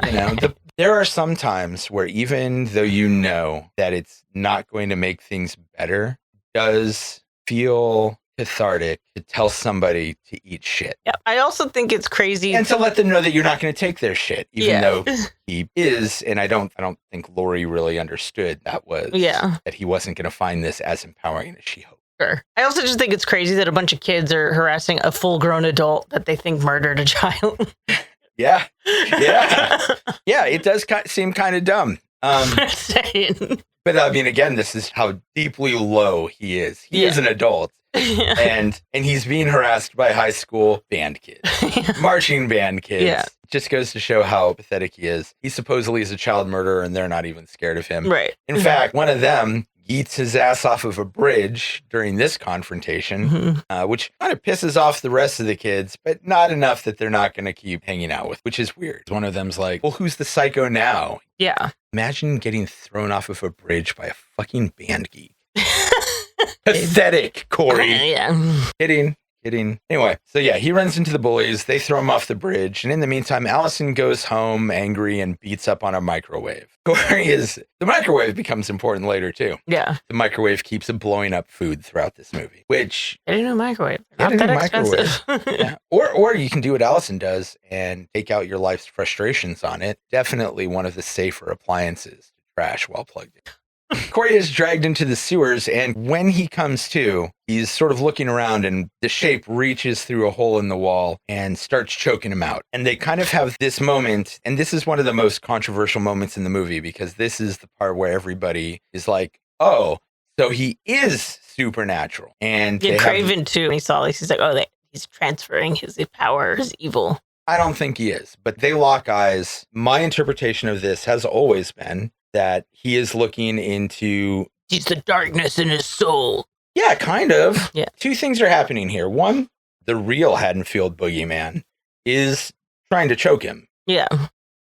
You know, there are some times where even though you know that it's not going to make things better, it does feel cathartic to tell somebody to eat shit. Yeah, I also think it's crazy. And to let them know that you're not going to take their shit, even though he is. And I don't think Lori really understood that that he wasn't going to find this as empowering as she hoped. Sure. I also just think it's crazy that a bunch of kids are harassing a full-grown adult that they think murdered a child. Yeah. It does seem kind of dumb. But I mean, again, this is how deeply low he is. He is an adult. And he's being harassed by high school band kids, marching band kids. Yeah. Just goes to show how pathetic he is. He supposedly is a child murderer and they're not even scared of him. Right. In fact, one of them yeets his ass off of a bridge during this confrontation, which kind of pisses off the rest of the kids, but not enough that they're not going to keep hanging out with, which is weird. One of them's like, well, who's the psycho now? Yeah. Imagine getting thrown off of a bridge by a fucking band geek. Pathetic, Corey. Yeah. Kidding. Anyway, so yeah, he runs into the bullies. They throw him off the bridge. And in the meantime, Allison goes home angry and beats up on a microwave. The microwave becomes important later, too. Yeah. The microwave keeps blowing up food throughout this movie, which... I didn't know microwave. Not that expensive. Yeah. Or you can do what Allison does and take out your life's frustrations on it. Definitely one of the safer appliances to trash while plugged in. Corey is dragged into the sewers, and when he comes to, he's sort of looking around, and the shape reaches through a hole in the wall and starts choking him out. And they kind of have this moment, and this is one of the most controversial moments in the movie, because this is the part where everybody is like, oh, so he is supernatural. And Craven, too, he saw this. He's like, oh, he's transferring his power, his evil. I don't think he is, but they lock eyes. My interpretation of this has always been that he is looking into... He's the darkness in his soul. Yeah, kind of. Yeah. Two things are happening here. One, the real Haddonfield boogeyman is trying to choke him. Yeah.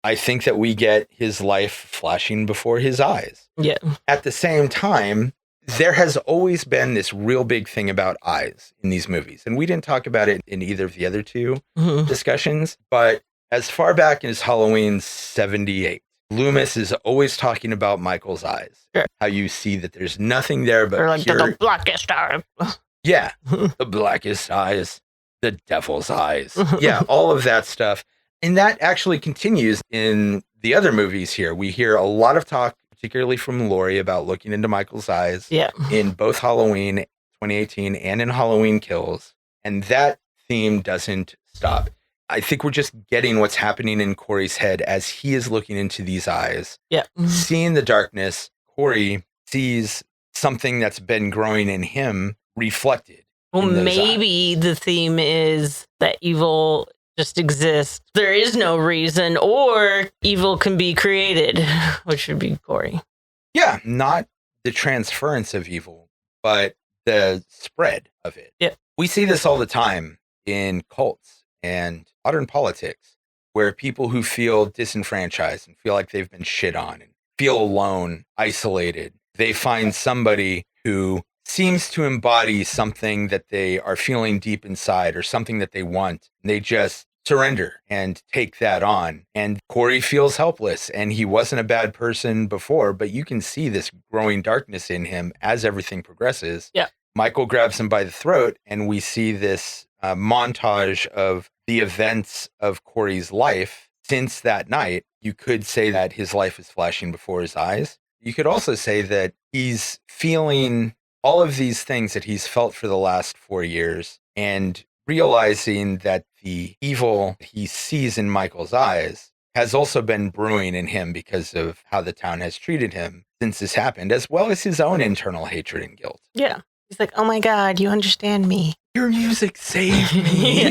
I think that we get his life flashing before his eyes. Yeah. At the same time, there has always been this real big thing about eyes in these movies. And we didn't talk about it in either of the other two discussions, but as far back as Halloween 78, Loomis is always talking about Michael's eyes. Sure. How you see that there's nothing there but like the blackest eye. Yeah, the blackest eyes, the devil's eyes. Yeah, all of that stuff. And that actually continues in the other movies here. We hear a lot of talk, particularly from Laurie, about looking into Michael's eyes in both Halloween 2018 and in Halloween Kills. And that theme doesn't stop. I think we're just getting what's happening in Corey's head as he is looking into these eyes. Yeah. Seeing the darkness, Corey sees something that's been growing in him reflected. Well, maybe the theme is that evil just exists. There is no reason, or evil can be created, which would be Corey. Yeah, not the transference of evil, but the spread of it. Yeah. We see this all the time in cults and modern politics, where people who feel disenfranchised and feel like they've been shit on and feel alone, isolated, they find somebody who seems to embody something that they are feeling deep inside or something that they want. They just surrender and take that on. And Corey feels helpless, and he wasn't a bad person before, but you can see this growing darkness in him as everything progresses. Yeah. Michael grabs him by the throat, and we see this montage of the events of Corey's life since that night. You could say that his life is flashing before his eyes. You could also say that he's feeling all of these things that he's felt for the last 4 years and realizing that the evil he sees in Michael's eyes has also been brewing in him because of how the town has treated him since this happened, as well as his own internal hatred and guilt. Yeah. He's like, oh my God, you understand me. Your music saved me.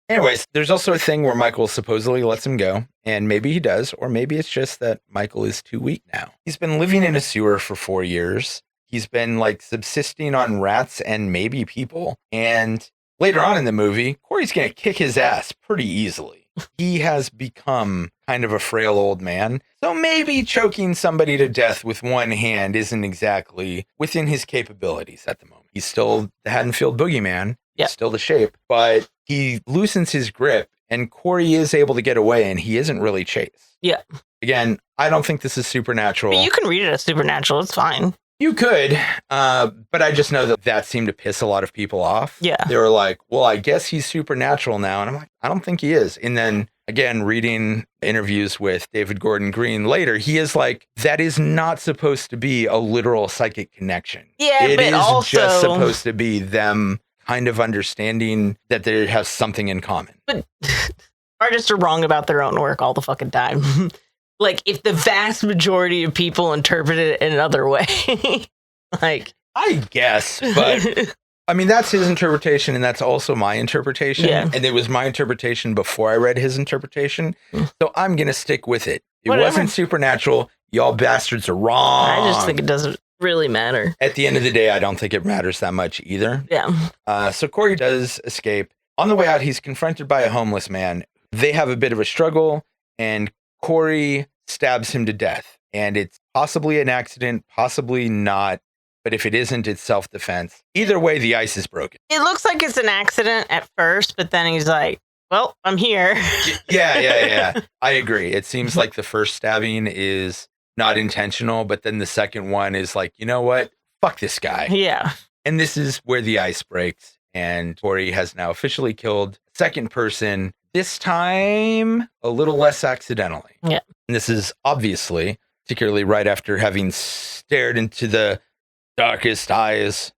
Anyways, there's also a thing where Michael supposedly lets him go, and maybe he does, or maybe it's just that Michael is too weak now. He's been living in a sewer for 4 years. He's been like subsisting on rats and maybe people. And later on in the movie, Corey's going to kick his ass pretty easily. He has become kind of a frail old man. So maybe choking somebody to death with one hand isn't exactly within his capabilities at the moment. He's still the Haddonfield boogeyman. He's still the shape, but he loosens his grip and Corey is able to get away and he isn't really chased. Yeah. Again, I don't think this is supernatural. But you can read it as supernatural. It's fine. You could, but I just know that seemed to piss a lot of people off. Yeah. They were like, well, I guess he's supernatural now. And I'm like, I don't think he is. And then again, reading interviews with David Gordon Green later, he is like, that is not supposed to be a literal psychic connection. Yeah, it but is also just supposed to be them kind of understanding that they have something in common. But artists are wrong about their own work all the fucking time. Like, if the vast majority of people interpret it in another way, like... I guess, but... I mean, that's his interpretation, and that's also my interpretation. Yeah. And it was my interpretation before I read his interpretation. So I'm going to stick with it. It Whatever. wasn't supernatural. Y'all bastards are wrong. I just think it doesn't really matter. At the end of the day, I don't think it matters that much either. Yeah. So Corey does escape. On the way out, he's confronted by a homeless man. They have a bit of a struggle, and Corey stabs him to death. And it's possibly an accident, possibly not. But if it isn't, it's self-defense. Either way, the ice is broken. It looks like it's an accident at first, but then he's like, well, I'm here. Yeah. I agree. It seems like the first stabbing is not intentional, but then the second one is like, you know what? Fuck this guy. Yeah. And this is where the ice breaks. And Corey has now officially killed a second person, this time a little less accidentally. Yeah. And this is obviously, particularly right after having stared into the darkest eyes,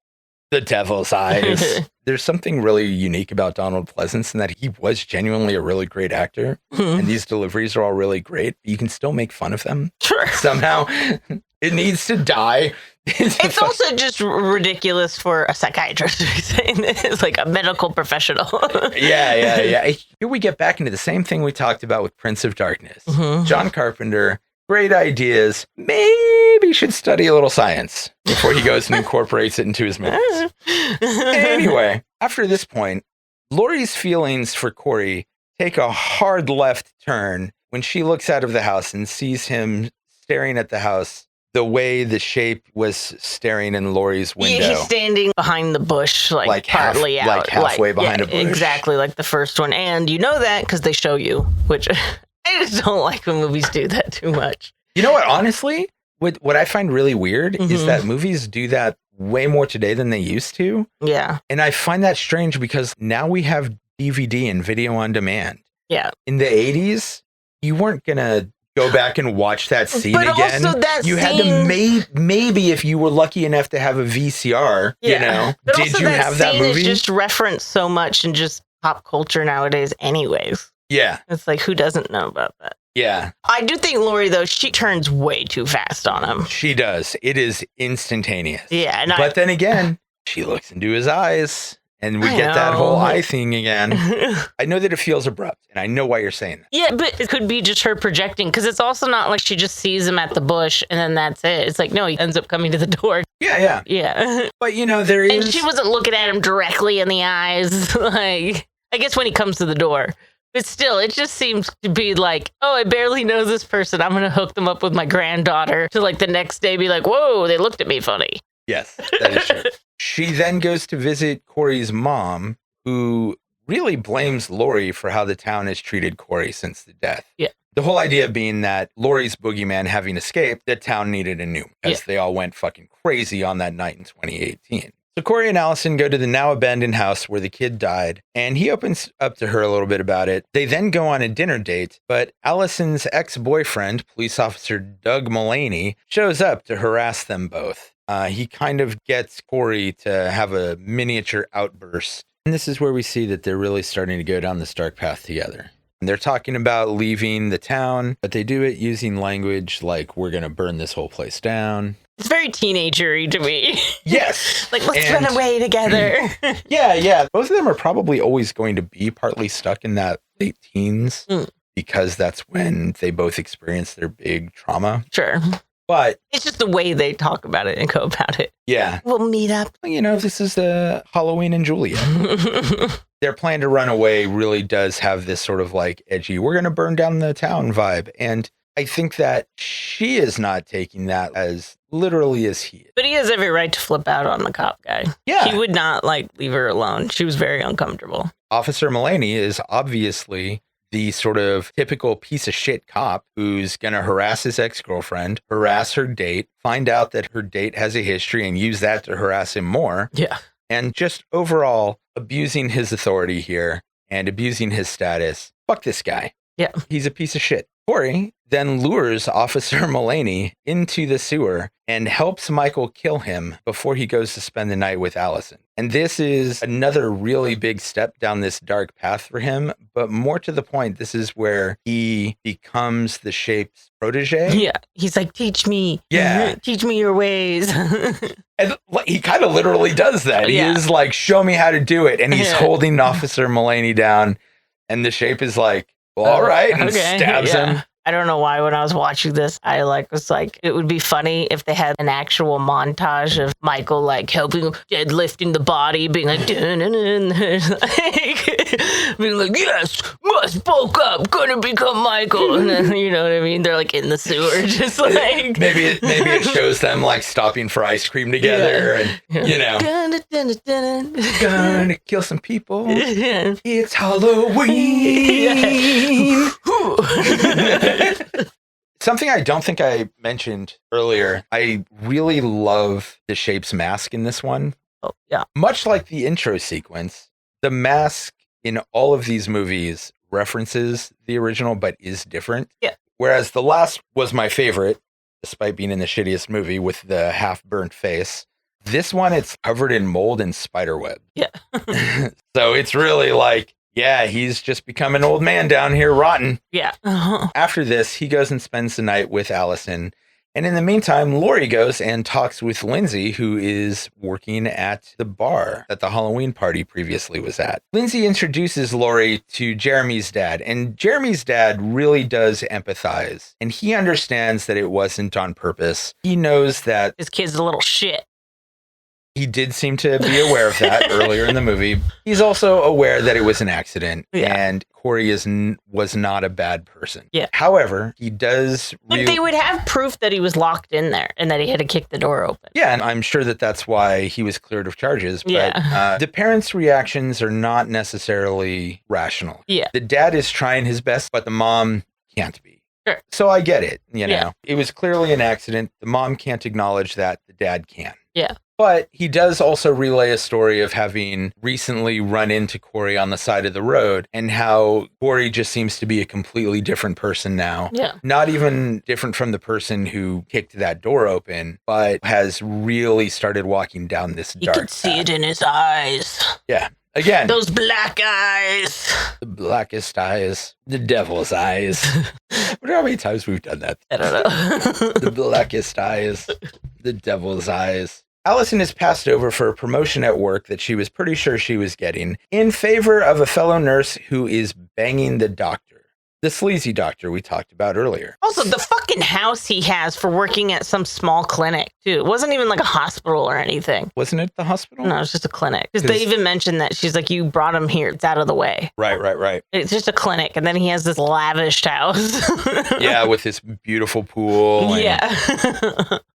the devil's eyes. There's something really unique about Donald Pleasance in that he was genuinely a really great actor. And these deliveries are all really great. But you can still make fun of them. Sure. Somehow. It needs to die. It's also just ridiculous for a psychiatrist to be saying this, like a medical professional. Yeah. Here we get back into the same thing we talked about with Prince of Darkness. John Carpenter, great ideas. Maybe should study a little science before he goes and incorporates it into his movies. Anyway, after this point, Laurie's feelings for Corey take a hard left turn when she looks out of the house and sees him staring at the house the way the shape was staring in Laurie's window. Yeah, he's standing behind the bush, like partly out. Like halfway behind a bush. Exactly, like the first one. And you know that because they show you, which I just don't like when movies do that too much. You know what, honestly, what I find really weird is that movies do that way more today than they used to. Yeah. And I find that strange because now we have DVD and video on demand. Yeah. In the 80s, you weren't going to go back and watch that scene again. Also that you had to maybe if you were lucky enough to have a VCR, you know, but did you have that movie? It's just referenced so much in just pop culture nowadays anyways. Yeah. It's like, who doesn't know about that? Yeah. I do think Laurie, though, she turns way too fast on him. She does. It is instantaneous. Yeah. But then again, she looks into his eyes. And we get that whole eye thing again. I know that it feels abrupt, and I know why you're saying that. Yeah, but it could be just her projecting, because it's also not like she just sees him at the bush, and then that's it. It's like, no, he ends up coming to the door. Yeah. But, you know, there is... And she wasn't looking at him directly in the eyes. Like, I guess when he comes to the door. But still, it just seems to be like, oh, I barely know this person. I'm going to hook them up with my granddaughter to, like, the next day be like, whoa, they looked at me funny. Yes, that is true. She then goes to visit Corey's mom, who really blames Laurie for how the town has treated Corey since the death. Yeah. The whole idea being that Laurie's boogeyman having escaped, the town needed a new because they all went fucking crazy on that night in 2018. So Corey and Allison go to the now abandoned house where the kid died, and he opens up to her a little bit about it. They then go on a dinner date, but Allison's ex-boyfriend, police officer Doug Mullaney, shows up to harass them both. He kind of gets Corey to have a miniature outburst. And this is where we see that they're really starting to go down this dark path together. And they're talking about leaving the town, but they do it using language like, we're going to burn this whole place down. It's very teenager-y to me. Yes. Like, let's run away together. Yeah. Both of them are probably always going to be partly stuck in that late teens because that's when they both experience their big trauma. Sure. But it's just the way they talk about it and go about it. Yeah. We'll meet up. You know, this is the Halloween and Juliet. Their plan to run away really does have this sort of like edgy, we're going to burn down the town vibe. And I think that she is not taking that as literally as he is. But he has every right to flip out on the cop guy. Yeah. He would not leave her alone. She was very uncomfortable. Officer Mullaney is obviously the sort of typical piece of shit cop who's going to harass his ex-girlfriend, harass her date, find out that her date has a history and use that to harass him more. Yeah. And just overall abusing his authority here and abusing his status. Fuck this guy. Yeah. He's a piece of shit. Corey then lures Officer Mullaney into the sewer and helps Michael kill him before he goes to spend the night with Allison. And this is another really big step down this dark path for him. But more to the point, this is where he becomes the Shape's protege. Yeah. He's like, teach me. Yeah. Teach me your ways. And he kind of literally does that. He is like, show me how to do it. And he's holding Officer Mullaney down. And the Shape is like, well, all right. And stabs him. I don't know why when I was watching this, I was like, it would be funny if they had an actual montage of Michael like helping deadlifting the body, being like, being like, yes, must bulk up, gonna become Michael. And then, you know what I mean? They're like in the sewer, just like maybe it shows them like stopping for ice cream together, and you know, gonna kill some people. It's Halloween. Something I don't think I mentioned earlier, I really love the Shape's mask in this one. Oh, yeah. Much like the intro sequence, the mask in all of these movies references the original, but is different. Yeah. Whereas the last was my favorite, despite being in the shittiest movie with the half-burnt face. This one, it's covered in mold and spiderweb. Yeah. So it's really like, yeah, he's just become an old man down here rotten. Yeah. After this, he goes and spends the night with Allison. And in the meantime, Laurie goes and talks with Lindsay, who is working at the bar that the Halloween party previously was at. Lindsay introduces Laurie to Jeremy's dad, and Jeremy's dad really does empathize. And he understands that it wasn't on purpose. He knows that his kid's a little shit. He did seem to be aware of that earlier in the movie. He's also aware that it was an accident, and Corey was not a bad person. Yeah. However, he does... But they would have proof that he was locked in there and that he had to kick the door open. Yeah, and I'm sure that that's why he was cleared of charges. But the parents' reactions are not necessarily rational. Yeah. The dad is trying his best, but the mom can't be. Sure. So I get it, you know. It was clearly an accident. The mom can't acknowledge that. The dad can. Yeah. But he does also relay a story of having recently run into Corey on the side of the road and how Corey just seems to be a completely different person now. Yeah. Not even different from the person who kicked that door open, but has really started walking down this dark path. You could see it in his eyes. Yeah. Again. Those black eyes. The blackest eyes. The devil's eyes. I wonder how many times we've done that. I don't know. The blackest eyes. The devil's eyes. Allison is passed over for a promotion at work that she was pretty sure she was getting in favor of a fellow nurse who is banging the doctor. The sleazy doctor we talked about earlier. Also, the fucking house he has for working at some small clinic, too. It wasn't even like a hospital or anything. Wasn't it the hospital? No, it's just a clinic. Because they even mentioned that she's like, you brought him here. It's out of the way. Right. It's just a clinic. And then he has this lavish house. Yeah, with this beautiful pool. Yeah.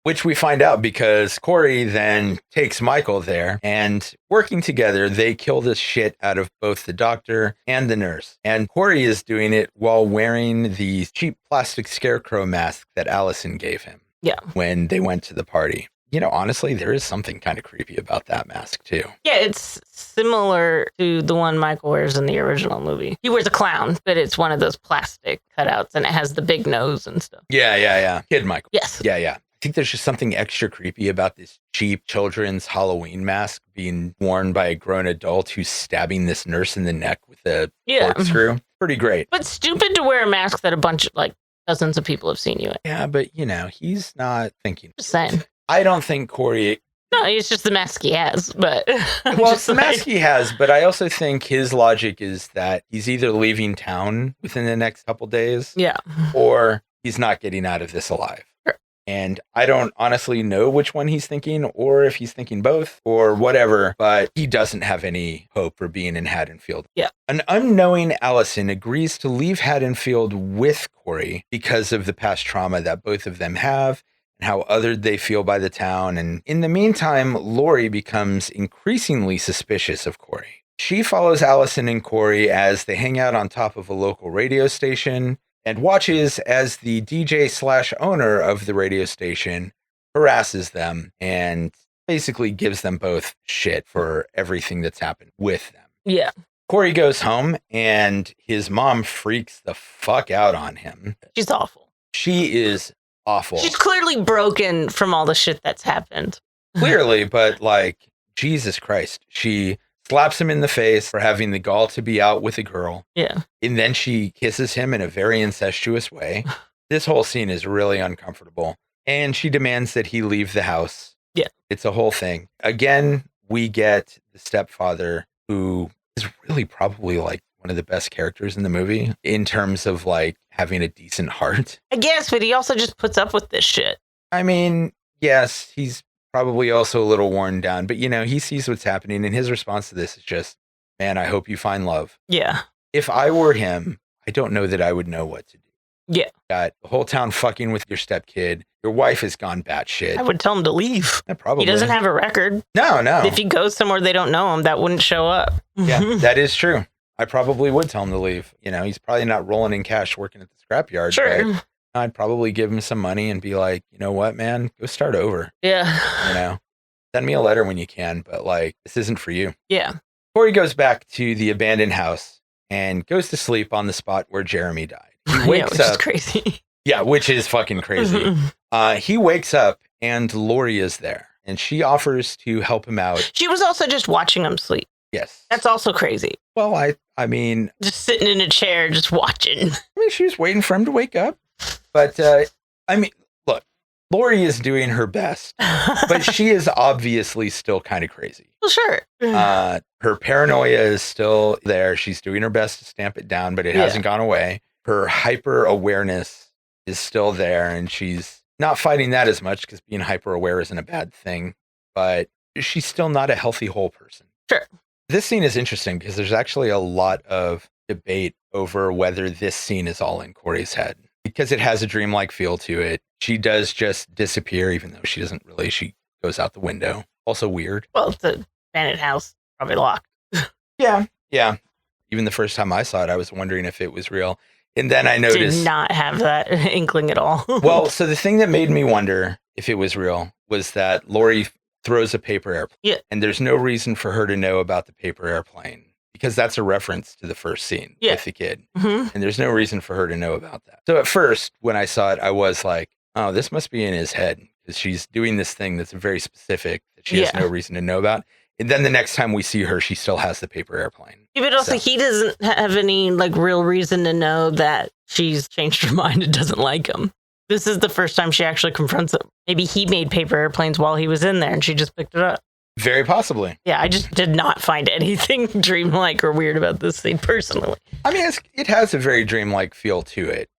Which we find out because Corey then takes Michael there, and working together, they kill the shit out of both the doctor and the nurse. And Corey is doing it while wearing the cheap plastic scarecrow mask that Allison gave him. Yeah. When they went to the party. You know, honestly, there is something kind of creepy about that mask, too. Yeah, it's similar to the one Michael wears in the original movie. He wears a clown, but it's one of those plastic cutouts, and it has the big nose and stuff. Yeah. Kid Michael. Yes. Yeah. I think there's just something extra creepy about this cheap children's Halloween mask being worn by a grown adult who's stabbing this nurse in the neck with a corkscrew. Pretty great. But stupid to wear a mask that a bunch of, dozens of people have seen you in. Yeah, but, he's not thinking. Just saying. I don't think Corey... No, it's just the mask he has, but... Well, it's the mask he has, but I also think his logic is that he's either leaving town within the next couple days, or he's not getting out of this alive. Sure. And I don't honestly know which one he's thinking, or if he's thinking both, or whatever, but he doesn't have any hope for being in Haddonfield. Yeah. An unknowing Allison agrees to leave Haddonfield with Corey because of the past trauma that both of them have, how othered they feel by the town. And in the meantime, Lori becomes increasingly suspicious of Corey. She follows Allison and Corey as they hang out on top of a local radio station and watches as the DJ/owner of the radio station harasses them and basically gives them both shit for everything that's happened with them. Yeah. Corey goes home and his mom freaks the fuck out on him. She's awful. She is awful. She's clearly broken from all the shit that's happened. Clearly, but Jesus Christ. She slaps him in the face for having the gall to be out with a girl. Yeah. And then she kisses him in a very incestuous way. This whole scene is really uncomfortable. And she demands that he leave the house. Yeah. It's a whole thing. Again, we get the stepfather who is really probably one of the best characters in the movie in terms of having a decent heart. I guess, but he also just puts up with this shit. I mean, yes, he's probably also a little worn down, but he sees what's happening and his response to this is just, man, I hope you find love. Yeah. If I were him, I don't know that I would know what to do. Yeah. Got the whole town fucking with your stepkid. Your wife has gone batshit. I would tell him to leave. Yeah, probably. He doesn't have a record. No. If he goes somewhere they don't know him, that wouldn't show up. Yeah, that is true. I probably would tell him to leave. He's probably not rolling in cash working at the scrapyard. Sure. But I'd probably give him some money and be like, you know what, man, go start over. Yeah. Send me a letter when you can, but this isn't for you. Yeah. Corey goes back to the abandoned house and goes to sleep on the spot where Jeremy died. He wakes up. Which is crazy. Yeah, which is fucking crazy. He wakes up and Lori is there and she offers to help him out. She was also just watching him sleep. Yes. That's also crazy. Well, I mean... just sitting in a chair, just watching. She was waiting for him to wake up. But, look, Lori is doing her best, but she is obviously still kind of crazy. Well, sure. Her paranoia is still there. She's doing her best to stamp it down, but it hasn't gone away. Her hyper awareness is still there, and she's not fighting that as much because being hyper aware isn't a bad thing, but she's still not a healthy whole person. Sure. This scene is interesting because there's actually a lot of debate over whether this scene is all in Corey's head because it has a dreamlike feel to it. She does just disappear, even though she doesn't really. She goes out the window. Also weird. Well, it's a abandoned house, probably locked. Yeah. Even the first time I saw it, I was wondering if it was real. And then I noticed... did not have that inkling at all. Well, so the thing that made me wonder if it was real was that Lori throws a paper airplane. Yeah. And there's no reason for her to know about the paper airplane because that's a reference to the first scene with the kid. Mm-hmm. And there's no reason for her to know about that. So at first, when I saw it, I was like, oh, this must be in his head because she's doing this thing that's very specific that she has no reason to know about. And then the next time we see her, she still has the paper airplane. Yeah, but also he doesn't have any real reason to know that she's changed her mind and doesn't like him. This is the first time she actually confronts him. Maybe he made paper airplanes while he was in there and she just picked it up. Very possibly. Yeah, I just did not find anything dreamlike or weird about this scene personally. I mean, it has a very dreamlike feel to it.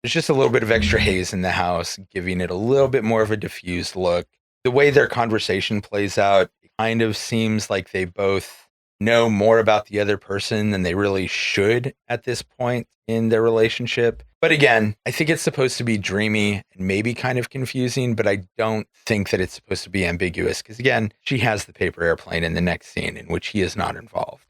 There's just a little bit of extra haze in the house, giving it a little bit more of a diffused look. The way their conversation plays out, it kind of seems like they both know more about the other person than they really should at this point in their relationship. But again, I think it's supposed to be dreamy and maybe kind of confusing, but I don't think that it's supposed to be ambiguous because, again, she has the paper airplane in the next scene in which he is not involved.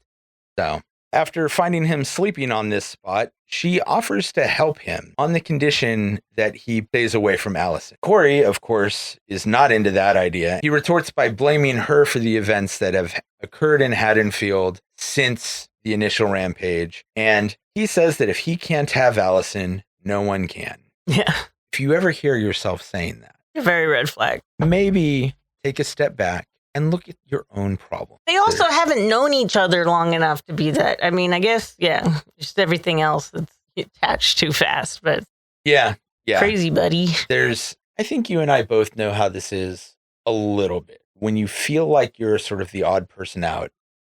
So after finding him sleeping on this spot, she offers to help him on the condition that he stays away from Allison. Corey, of course, is not into that idea. He retorts by blaming her for the events that have occurred in Haddonfield since the initial rampage. And he says that if he can't have Allison, no one can. Yeah. If you ever hear yourself saying that, A very red flag. maybe take a step back and look at your own problem. They also haven't known each other long enough to be that. I mean, I guess, yeah, just everything else that's attached too fast, but Yeah. crazy, buddy. I think you and I both know how this is a little bit. When you feel like you're sort of the odd person out,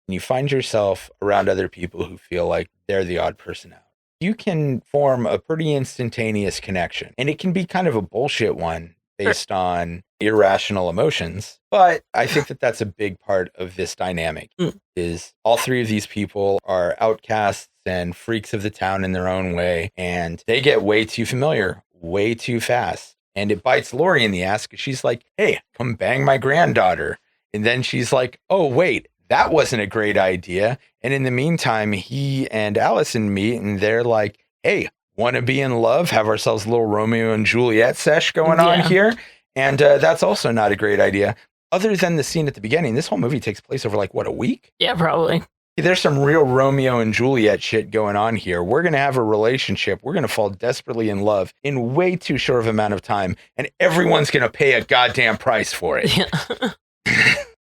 and you find yourself around other people who feel like they're the odd person out, you can form a pretty instantaneous connection. And it can be kind of a bullshit one based on irrational emotions. But I think that that's a big part of this dynamic is all three of these people are outcasts and freaks of the town in their own way. And they get way too familiar, way too fast. And it bites Lori in the ass because she's like, hey, come bang my granddaughter. And then she's like, oh, wait, that wasn't a great idea. And in the meantime, he and Allison meet and they're like, hey, want to be in love? Have ourselves a little Romeo and Juliet sesh going on here. And that's also not a great idea. Other than the scene at the beginning, this whole movie takes place over like, what, a week? Yeah, probably. There's some real Romeo and Juliet shit going on here. We're going to have a relationship. We're going to fall desperately in love in way too short of amount of time. And everyone's going to pay a goddamn price for it. Yeah.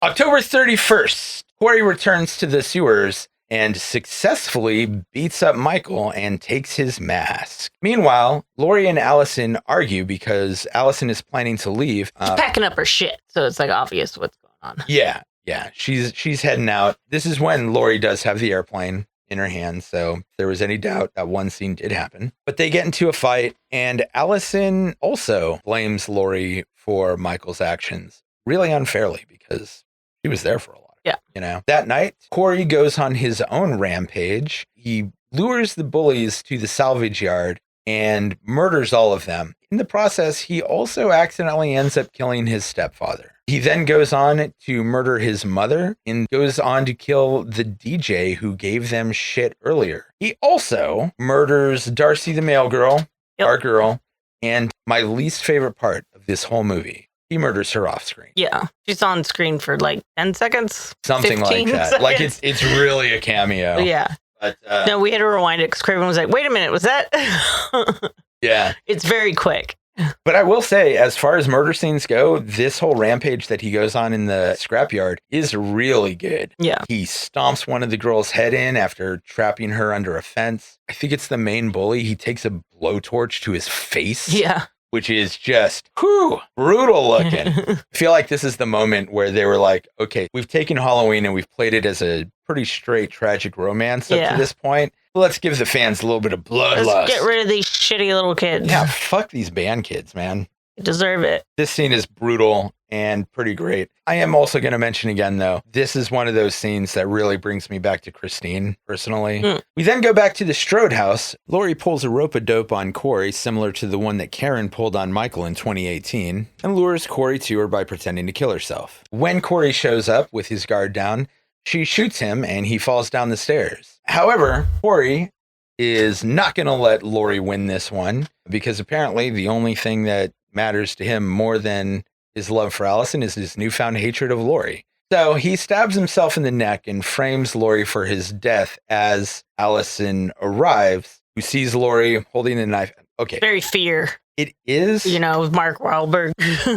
October 31st, Corey returns to the sewers and successfully beats up Michael and takes his mask. Meanwhile, Lori and Allison argue because Allison is planning to leave. She's packing up her shit, so it's like obvious what's going on. Yeah, she's heading out. This is when Lori does have the airplane in her hand, so if there was any doubt, that one scene did happen. But they get into a fight, and Allison also blames Lori for Michael's actions, really unfairly, because she was there for a lot. Yeah. You know, that night, Corey goes on his own rampage. He lures the bullies to the salvage yard and murders all of them. In the process, he also accidentally ends up killing his stepfather. He then goes on to murder his mother and goes on to kill the DJ who gave them shit earlier. He also murders Darcy the male girl, our girl, and my least favorite part of this whole movie. He murders her off screen. Yeah. She's on screen for like 10 seconds. Something like that. Seconds. Like it's really a cameo. Yeah. But no, we had to rewind it because Craven was like, wait a minute, was that? Yeah. It's very quick. But I will say, as far as murder scenes go, this whole rampage that he goes on in the scrapyard is really good. Yeah. He stomps one of the girls' head in after trapping her under a fence. I think it's the main bully. He takes a blowtorch to his face. Yeah. Which is just, brutal looking. I feel like this is the moment where they were like, okay, we've taken Halloween and we've played it as a pretty straight tragic romance up to this point. Let's give the fans a little bit of bloodlust. Let's get rid of these shitty little kids. Yeah, fuck these band kids, man. They deserve it. This scene is brutal and pretty great. I am also going to mention again, though, this is one of those scenes that really brings me back to Christine, personally. We then go back to the Strode house. Lori pulls a rope-a-dope on Corey, similar to the one that Karen pulled on Michael in 2018, and lures Corey to her by pretending to kill herself. When Corey shows up with his guard down, she shoots him and he falls down the stairs. However, Corey is not going to let Lori win this one because apparently the only thing that matters to him more than his love for Allison is his newfound hatred of Lori. So he stabs himself in the neck and frames Lori for his death as Allison arrives, who sees Lori holding a knife. Okay. Very fear. It is. You know, Mark Wahlberg.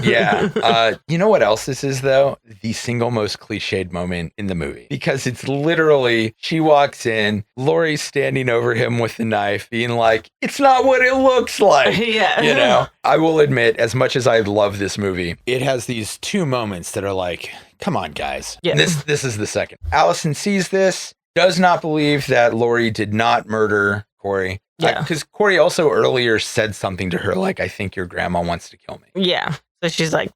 Yeah. You know what else this is, though? The single most cliched moment in the movie. Because it's literally, she walks in, Lori's standing over him with the knife, being like, it's not what it looks like. Yeah. You know, I will admit, as much as I love this movie, it has these two moments that are like, come on, guys. Yeah. This is the second. Allison sees this, does not believe that Lori did not murder Corey. Yeah. Because Corey also earlier said something to her, like, I think your grandma wants to kill me. Yeah. So she's like,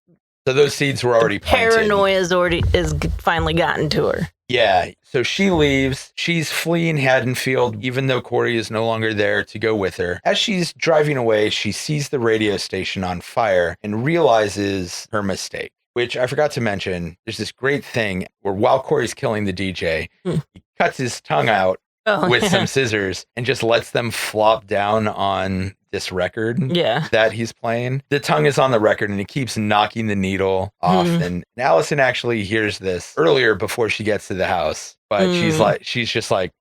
so those seeds were already planted. Paranoia is finally gotten to her. Yeah. So she leaves. She's fleeing Haddonfield, even though Corey is no longer there to go with her. As she's driving away, she sees the radio station on fire and realizes her mistake, which I forgot to mention. There's this great thing where while Corey's killing the DJ, he cuts his tongue out with some scissors and just lets them flop down on this record that he's playing. The tongue is on the record and it keeps knocking the needle off. And Allison actually hears this earlier before she gets to the house, but she's just like,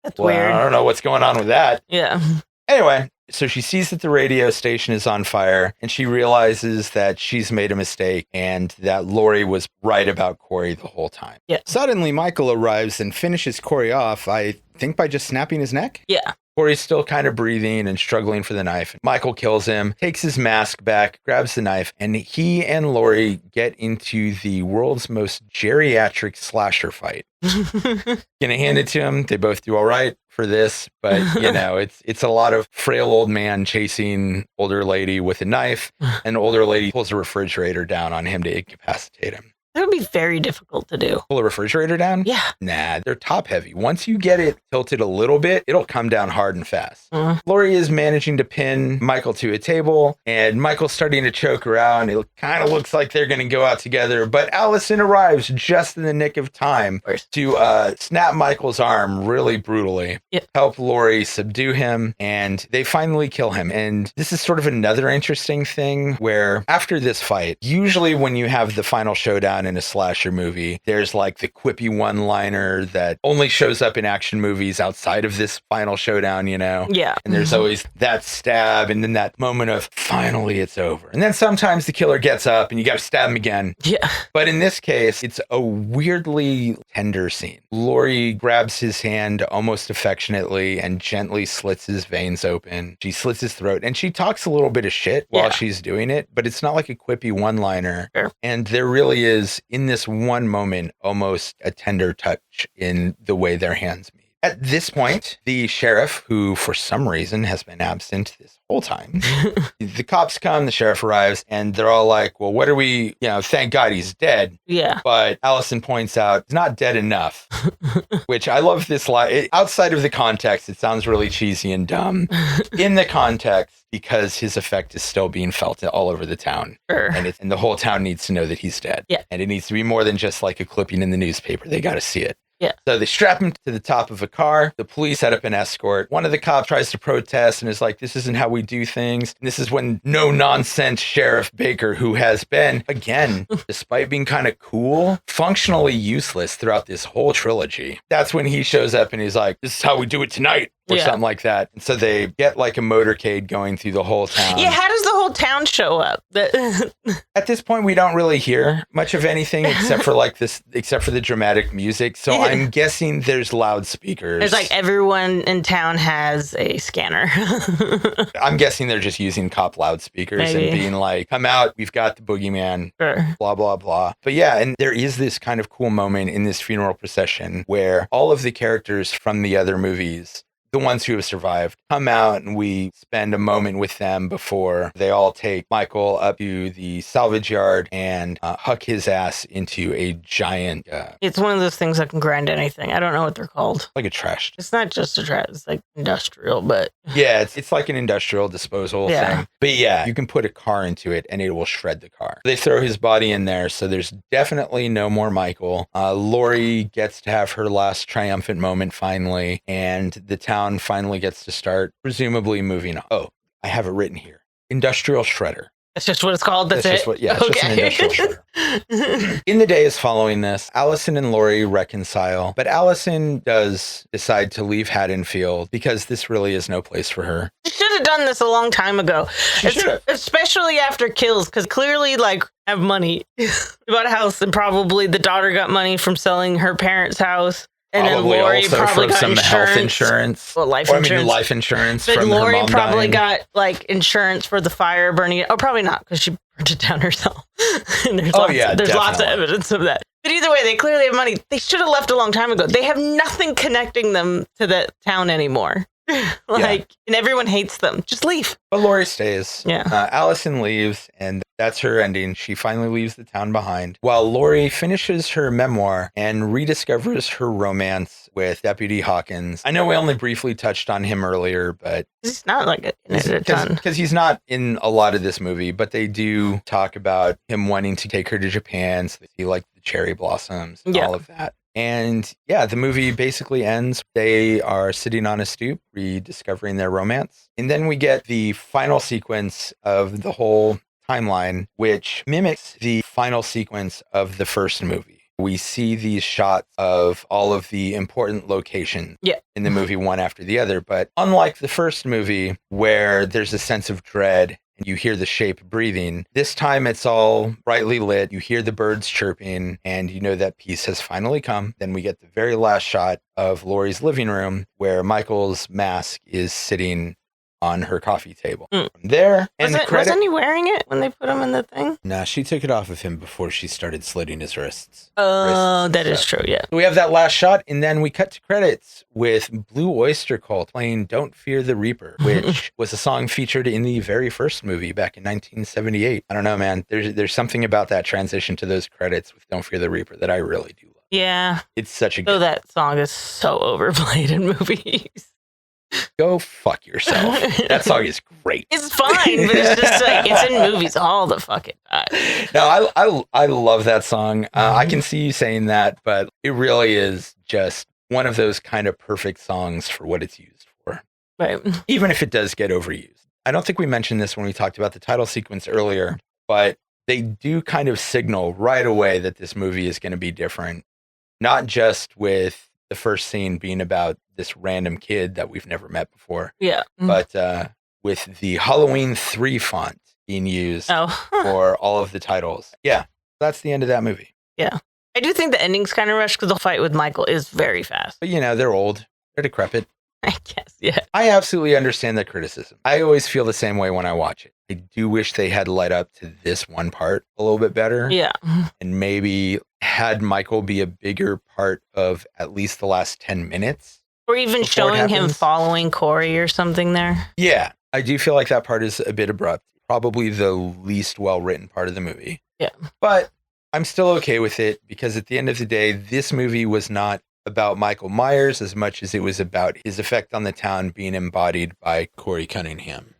that's well, weird. I don't know what's going on with that. Yeah. Anyway, so she sees that the radio station is on fire and she realizes that she's made a mistake and that Laurie was right about Corey the whole time. Yeah. Suddenly, Michael arrives and finishes Corey off, I think by just snapping his neck. Yeah. Corey's still kind of breathing and struggling for the knife. Michael kills him, takes his mask back, grabs the knife, and he and Laurie get into the world's most geriatric slasher fight. Gonna hand it to him. They both do all right for this, but you know, it's a lot of frail old man chasing older lady with a knife, and older lady pulls a refrigerator down on him to incapacitate him. That would be very difficult to do. Pull a refrigerator down? Yeah. Nah, they're top heavy. Once you get it tilted a little bit, it'll come down hard and fast. Laurie is managing to pin Michael to a table, and Michael's starting to choke her out, and it kind of looks like they're going to go out together, but Allison arrives just in the nick of time to snap Michael's arm really brutally, help Laurie subdue him, and they finally kill him. And this is sort of another interesting thing where after this fight, usually when you have the final showdown in a slasher movie, there's like the quippy one-liner that only shows up in action movies outside of this final showdown, you know? Yeah. And there's always that stab and then that moment of finally it's over. And then sometimes the killer gets up and you got to stab him again. Yeah. But in this case, it's a weirdly tender scene. Laurie grabs his hand almost affectionately and gently slits his veins open. She slits his throat and she talks a little bit of shit while she's doing it, but it's not like a quippy one-liner. Sure. And there really is, in this one moment, almost a tender touch in the way their hands meet. At this point, the sheriff, who for some reason has been absent this whole time, the cops come, the sheriff arrives, and they're all like, well, what are we, thank God he's dead. Yeah. But Allison points out, he's not dead enough, which I love this line. Outside of the context, it sounds really cheesy and dumb. In the context, because his effect is still being felt all over the town. Sure. And the whole town needs to know that he's dead. Yeah. And it needs to be more than just like a clipping in the newspaper. They got to see it. Yeah. So they strap him to the top of a car. The police set up an escort. One of the cops tries to protest and is like, this isn't how we do things. And this is when no nonsense Sheriff Baker, who has been, again, despite being kind of cool, functionally useless throughout this whole trilogy. That's when he shows up and he's like, this is how we do it tonight. Or something like that. And so they get like a motorcade going through the whole town. Yeah, how does the whole town show up? At this point, we don't really hear much of anything except for the dramatic music. So I'm guessing there's loudspeakers. It's like everyone in town has a scanner. I'm guessing they're just using cop loudspeakers and being like, come out, we've got the boogeyman, blah, blah, blah. But yeah, and there is this kind of cool moment in this funeral procession where all of the characters from the other movies, the ones who have survived, come out and we spend a moment with them before they all take Michael up to the salvage yard and huck his ass into a giant... it's one of those things that can grind anything. I don't know what they're called. like a trash. It's not just a trash. It's like industrial, but... Yeah, it's like an industrial disposal thing. But yeah, you can put a car into it and it will shred the car. They throw his body in there, so there's definitely no more Michael. Laurie gets to have her last triumphant moment finally, and the town finally gets to start presumably moving on. Oh, I have it written here. Industrial shredder. That's just what it's called? That's it? It's just an industrial shredder. In the days following this, Allison and Laurie reconcile, but Allison does decide to leave Haddonfield because this really is no place for her. She should have done this a long time ago. Especially after Kills, because clearly, have money. They bought a house, and probably the daughter got money from selling her parents' house. And probably then Laurie also probably from got some insurance. health insurance. Well, life insurance. But from Laurie her mom probably dying. got insurance for the fire burning it. Oh, probably not, because she burnt it down herself. And there's lots of evidence of that. But either way, they clearly have money. They should have left a long time ago. They have nothing connecting them to the town anymore. And everyone hates them. Just leave. But Laurie stays. Yeah. Allison leaves, and that's her ending. She finally leaves the town behind, while Laurie finishes her memoir and rediscovers her romance with Deputy Hawkins. I know we only briefly touched on him earlier, but he's not like in it a ton. Because he's not in a lot of this movie, but they do talk about him wanting to take her to Japan so they see like the cherry blossoms and all of that. And yeah, the movie basically ends. They are sitting on a stoop, rediscovering their romance. And then we get the final sequence of the whole timeline, which mimics the final sequence of the first movie. We see these shots of all of the important locations in the movie one after the other. But unlike the first movie, where there's a sense of dread and you hear the shape breathing, this time it's all brightly lit. You hear the birds chirping and you know that peace has finally come. Then we get the very last shot of Laurie's living room where Michael's mask is sitting on her coffee table. From there, and wasn't he wearing it when they put him in the thing? Nah, she took it off of him before she started slitting his wrists. Oh, that is true, yeah. So we have that last shot, and then we cut to credits with Blue Oyster Cult playing Don't Fear the Reaper, which was a song featured in the very first movie back in 1978. I don't know, man. There's something about that transition to those credits with Don't Fear the Reaper that I really do love. Yeah. It's such a good... So that song is so overplayed in movies. Go fuck yourself. That song is great. It's fine, but it's just like, it's in movies all the fucking time. No, I love that song. I can see you saying that, but it really is just one of those kind of perfect songs for what it's used for. Right. Even if it does get overused. I don't think we mentioned this when we talked about the title sequence earlier, but they do kind of signal right away that this movie is going to be different. Not just with the first scene being about this random kid that we've never met before. Yeah. But with the Halloween 3 font being used for all of the titles. Yeah. That's the end of that movie. Yeah. I do think the ending's kind of rushed because the fight with Michael is very fast. But, you know, they're old. They're decrepit. I guess, yeah. I absolutely understand that criticism. I always feel the same way when I watch it. I do wish they had led up to this one part a little bit better. Yeah. And maybe had Michael be a bigger part of at least the last 10 minutes. Or even showing him following Corey or something there. Yeah. I do feel like that part is a bit abrupt. Probably the least well-written part of the movie. Yeah. But I'm still okay with it because at the end of the day, this movie was not about Michael Myers as much as it was about his effect on the town being embodied by Corey Cunningham.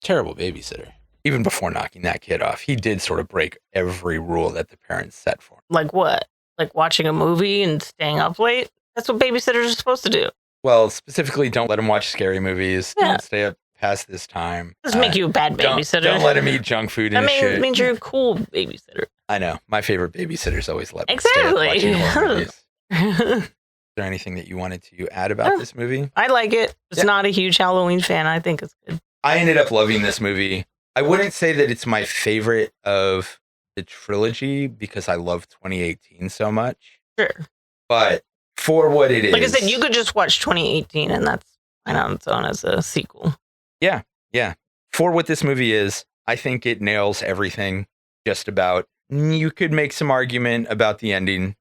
Terrible babysitter. Even before knocking that kid off, he did sort of break every rule that the parents set for him. Like what? Like watching a movie and staying up late? That's what babysitters are supposed to do. Well, specifically, don't let him watch scary movies. Yeah. Don't stay up past this time. Doesn't make you a bad babysitter. Don't let him eat junk food and shit. That means you're a cool babysitter. I know. My favorite babysitters always let me stay up watching horror movies. Is there anything that you wanted to add about this movie? I like it. It's not a huge Halloween fan. I think it's good. I ended up loving this movie. I wouldn't say that it's my favorite of the trilogy because I love 2018 so much. Sure. But for what it is. Like I said, you could just watch 2018 and that's fine on its own as a sequel. Yeah. Yeah. For what this movie is, I think it nails everything just about. You could make some argument about the ending.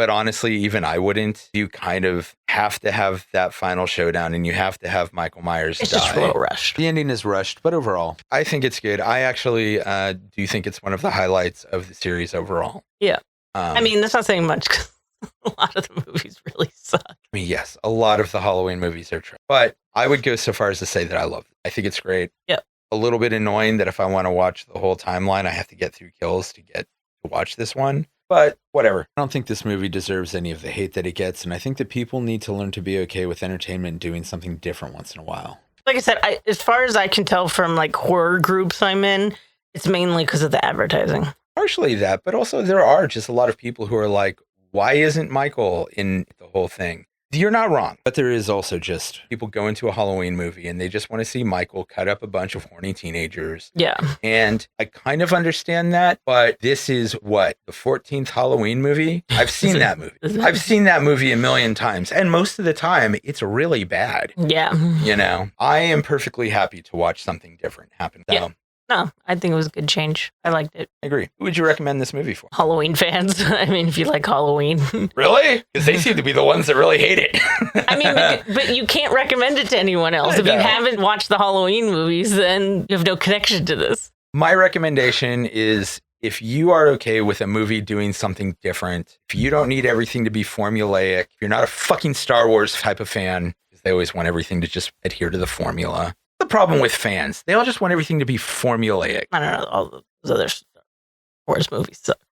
But honestly, even I wouldn't. You kind of have to have that final showdown and you have to have Michael Myers die. It's just a little rushed. The ending is rushed, but overall, I think it's good. I actually do think it's one of the highlights of the series overall. Yeah. I mean, that's not saying much because a lot of the movies really suck. I mean, yes, a lot of the Halloween movies are trash. But I would go so far as to say that I love it. I think it's great. Yeah. A little bit annoying that if I want to watch the whole timeline, I have to get through kills to get to watch this one. But whatever. I don't think this movie deserves any of the hate that it gets, and I think that people need to learn to be okay with entertainment and doing something different once in a while. Like I said, as far as I can tell from like horror groups I'm in, it's mainly because of the advertising. Partially that, but also there are just a lot of people who are like, why isn't Michael in the whole thing? You're not wrong, but there is also just people go into a Halloween movie and they just want to see Michael cut up a bunch of horny teenagers. Yeah. And I kind of understand that, but this is what, the 14th Halloween movie? I've seen that movie. I've seen that movie a million times. And most of the time, it's really bad. Yeah. You know, I am perfectly happy to watch something different happen. So, No, I think it was a good change. I liked it. I agree. Who would you recommend this movie for? Halloween fans. I mean, if you like Halloween. Really? Because they seem to be the ones that really hate it. I mean, but you can't recommend it to anyone else. I If you know. haven't watched the Halloween movies, then you have no connection to this. My recommendation is if you are okay with a movie doing something different, if you don't need everything to be formulaic, if you're not a fucking Star Wars type of fan, because they always want everything to just adhere to the formula. The problem with fans, they all just want everything to be formulaic. I don't know. All those other Star Wars movies sucked.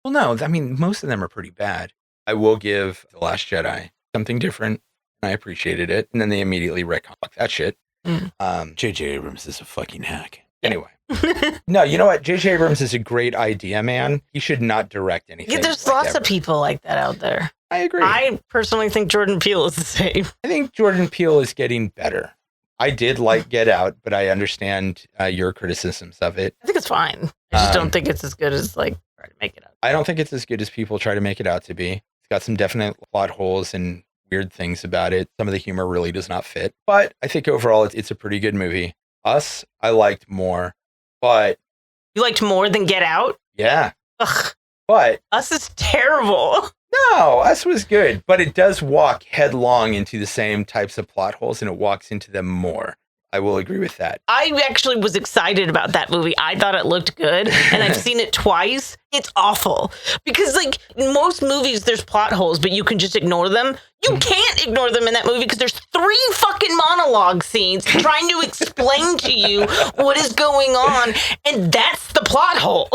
Well, no, I mean, most of them are pretty bad. I will give The Last Jedi something different. I appreciated it. And then they immediately retcon that shit. J.J. Abrams is a fucking hack. Anyway. No, you know what? J.J. Abrams is a great idea, man. He should not direct anything. Yeah, there's like lots ever. of people like that out there. I agree. I personally think Jordan Peele is the same. I think Jordan Peele is getting better. I did like Get Out, but I understand your criticisms of it. I think it's fine. I just don't think it's as good as like try to make it out. I don't think it's as good as people try to make it out to be. It's got some definite plot holes and weird things about it. Some of the humor really does not fit. But I think overall it's a pretty good movie. Us, I liked more. But You liked more than Get Out? yeah. Ugh, But Us is terrible. no, Us was good. But it does walk headlong into the same types of plot holes and it walks into them more. I will agree with that. I actually was excited about that movie. I thought it looked good, and I've seen it twice. It's awful because, like, in most movies, there's plot holes, but you can just ignore them. You can't ignore them in that movie because there's 3 fucking monologue scenes trying to explain to you what is going on, and that's the plot hole.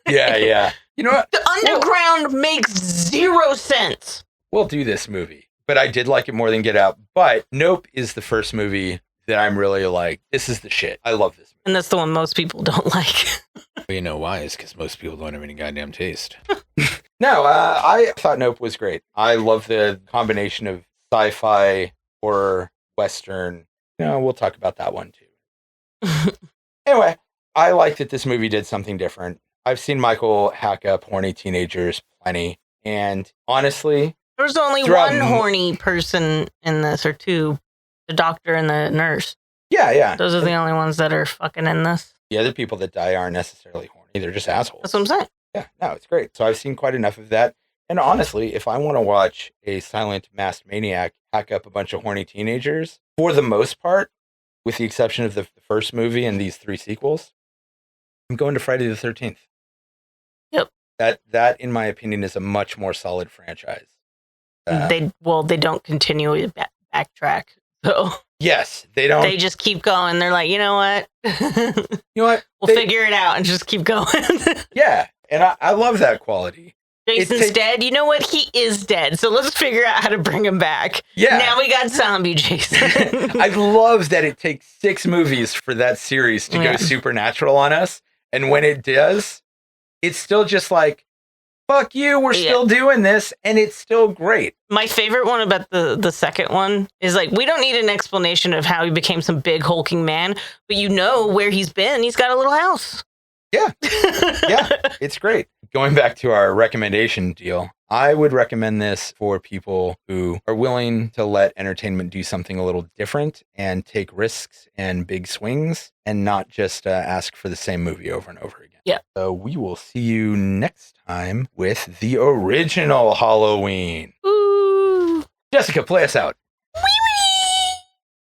Yeah, yeah. You know what? The underground makes 0 sense. We'll do this movie. But I did like it more than Get Out. But Nope is the first movie that I'm really like, this is the shit. I love this movie. And that's the one most people don't like. Well, you know why? It's because most people don't have any goddamn taste. No, I thought Nope was great. I love the combination of sci-fi, horror, Western. You know, we'll talk about that one too. Anyway, I like that this movie did something different. I've seen Michael hack up horny teenagers plenty. And honestly, There's only Throughout one m- horny person in this, or 2. The doctor and the nurse. yeah. Those are the only ones that are fucking in this. The other people that die aren't necessarily horny. They're just assholes. That's what I'm saying. Yeah, no, it's great. So I've seen quite enough of that. And honestly, if I want to watch a silent masked maniac hack up a bunch of horny teenagers, for the most part, with the exception of the first movie and these 3 sequels, I'm going to Friday the 13th. Yep. That, in my opinion, is a much more solid franchise. They don't continually backtrack. So Yes, they don't. they just keep going. They're like, you know what? You know what? We'll figure it out and just keep going. Yeah, and I love that quality. Jason's takes- dead. You know what? He is dead. So let's figure out how to bring him back. Yeah. Now we got zombie Jason. I love that it takes 6 movies for that series to Yeah. go supernatural on us. And when it does, it's still just like, fuck you, we're still doing this. And it's still great. My favorite one about the second one is like, we don't need an explanation of how he became some big hulking man, but you know where he's been. He's got a little house. Yeah. Yeah, it's great. Going back to our recommendation deal, I would recommend this for people who are willing to let entertainment do something a little different and take risks and big swings and not just ask for the same movie over and over again. Yeah. So we will see you next time with the original Halloween. Ooh. Jessica, play us out.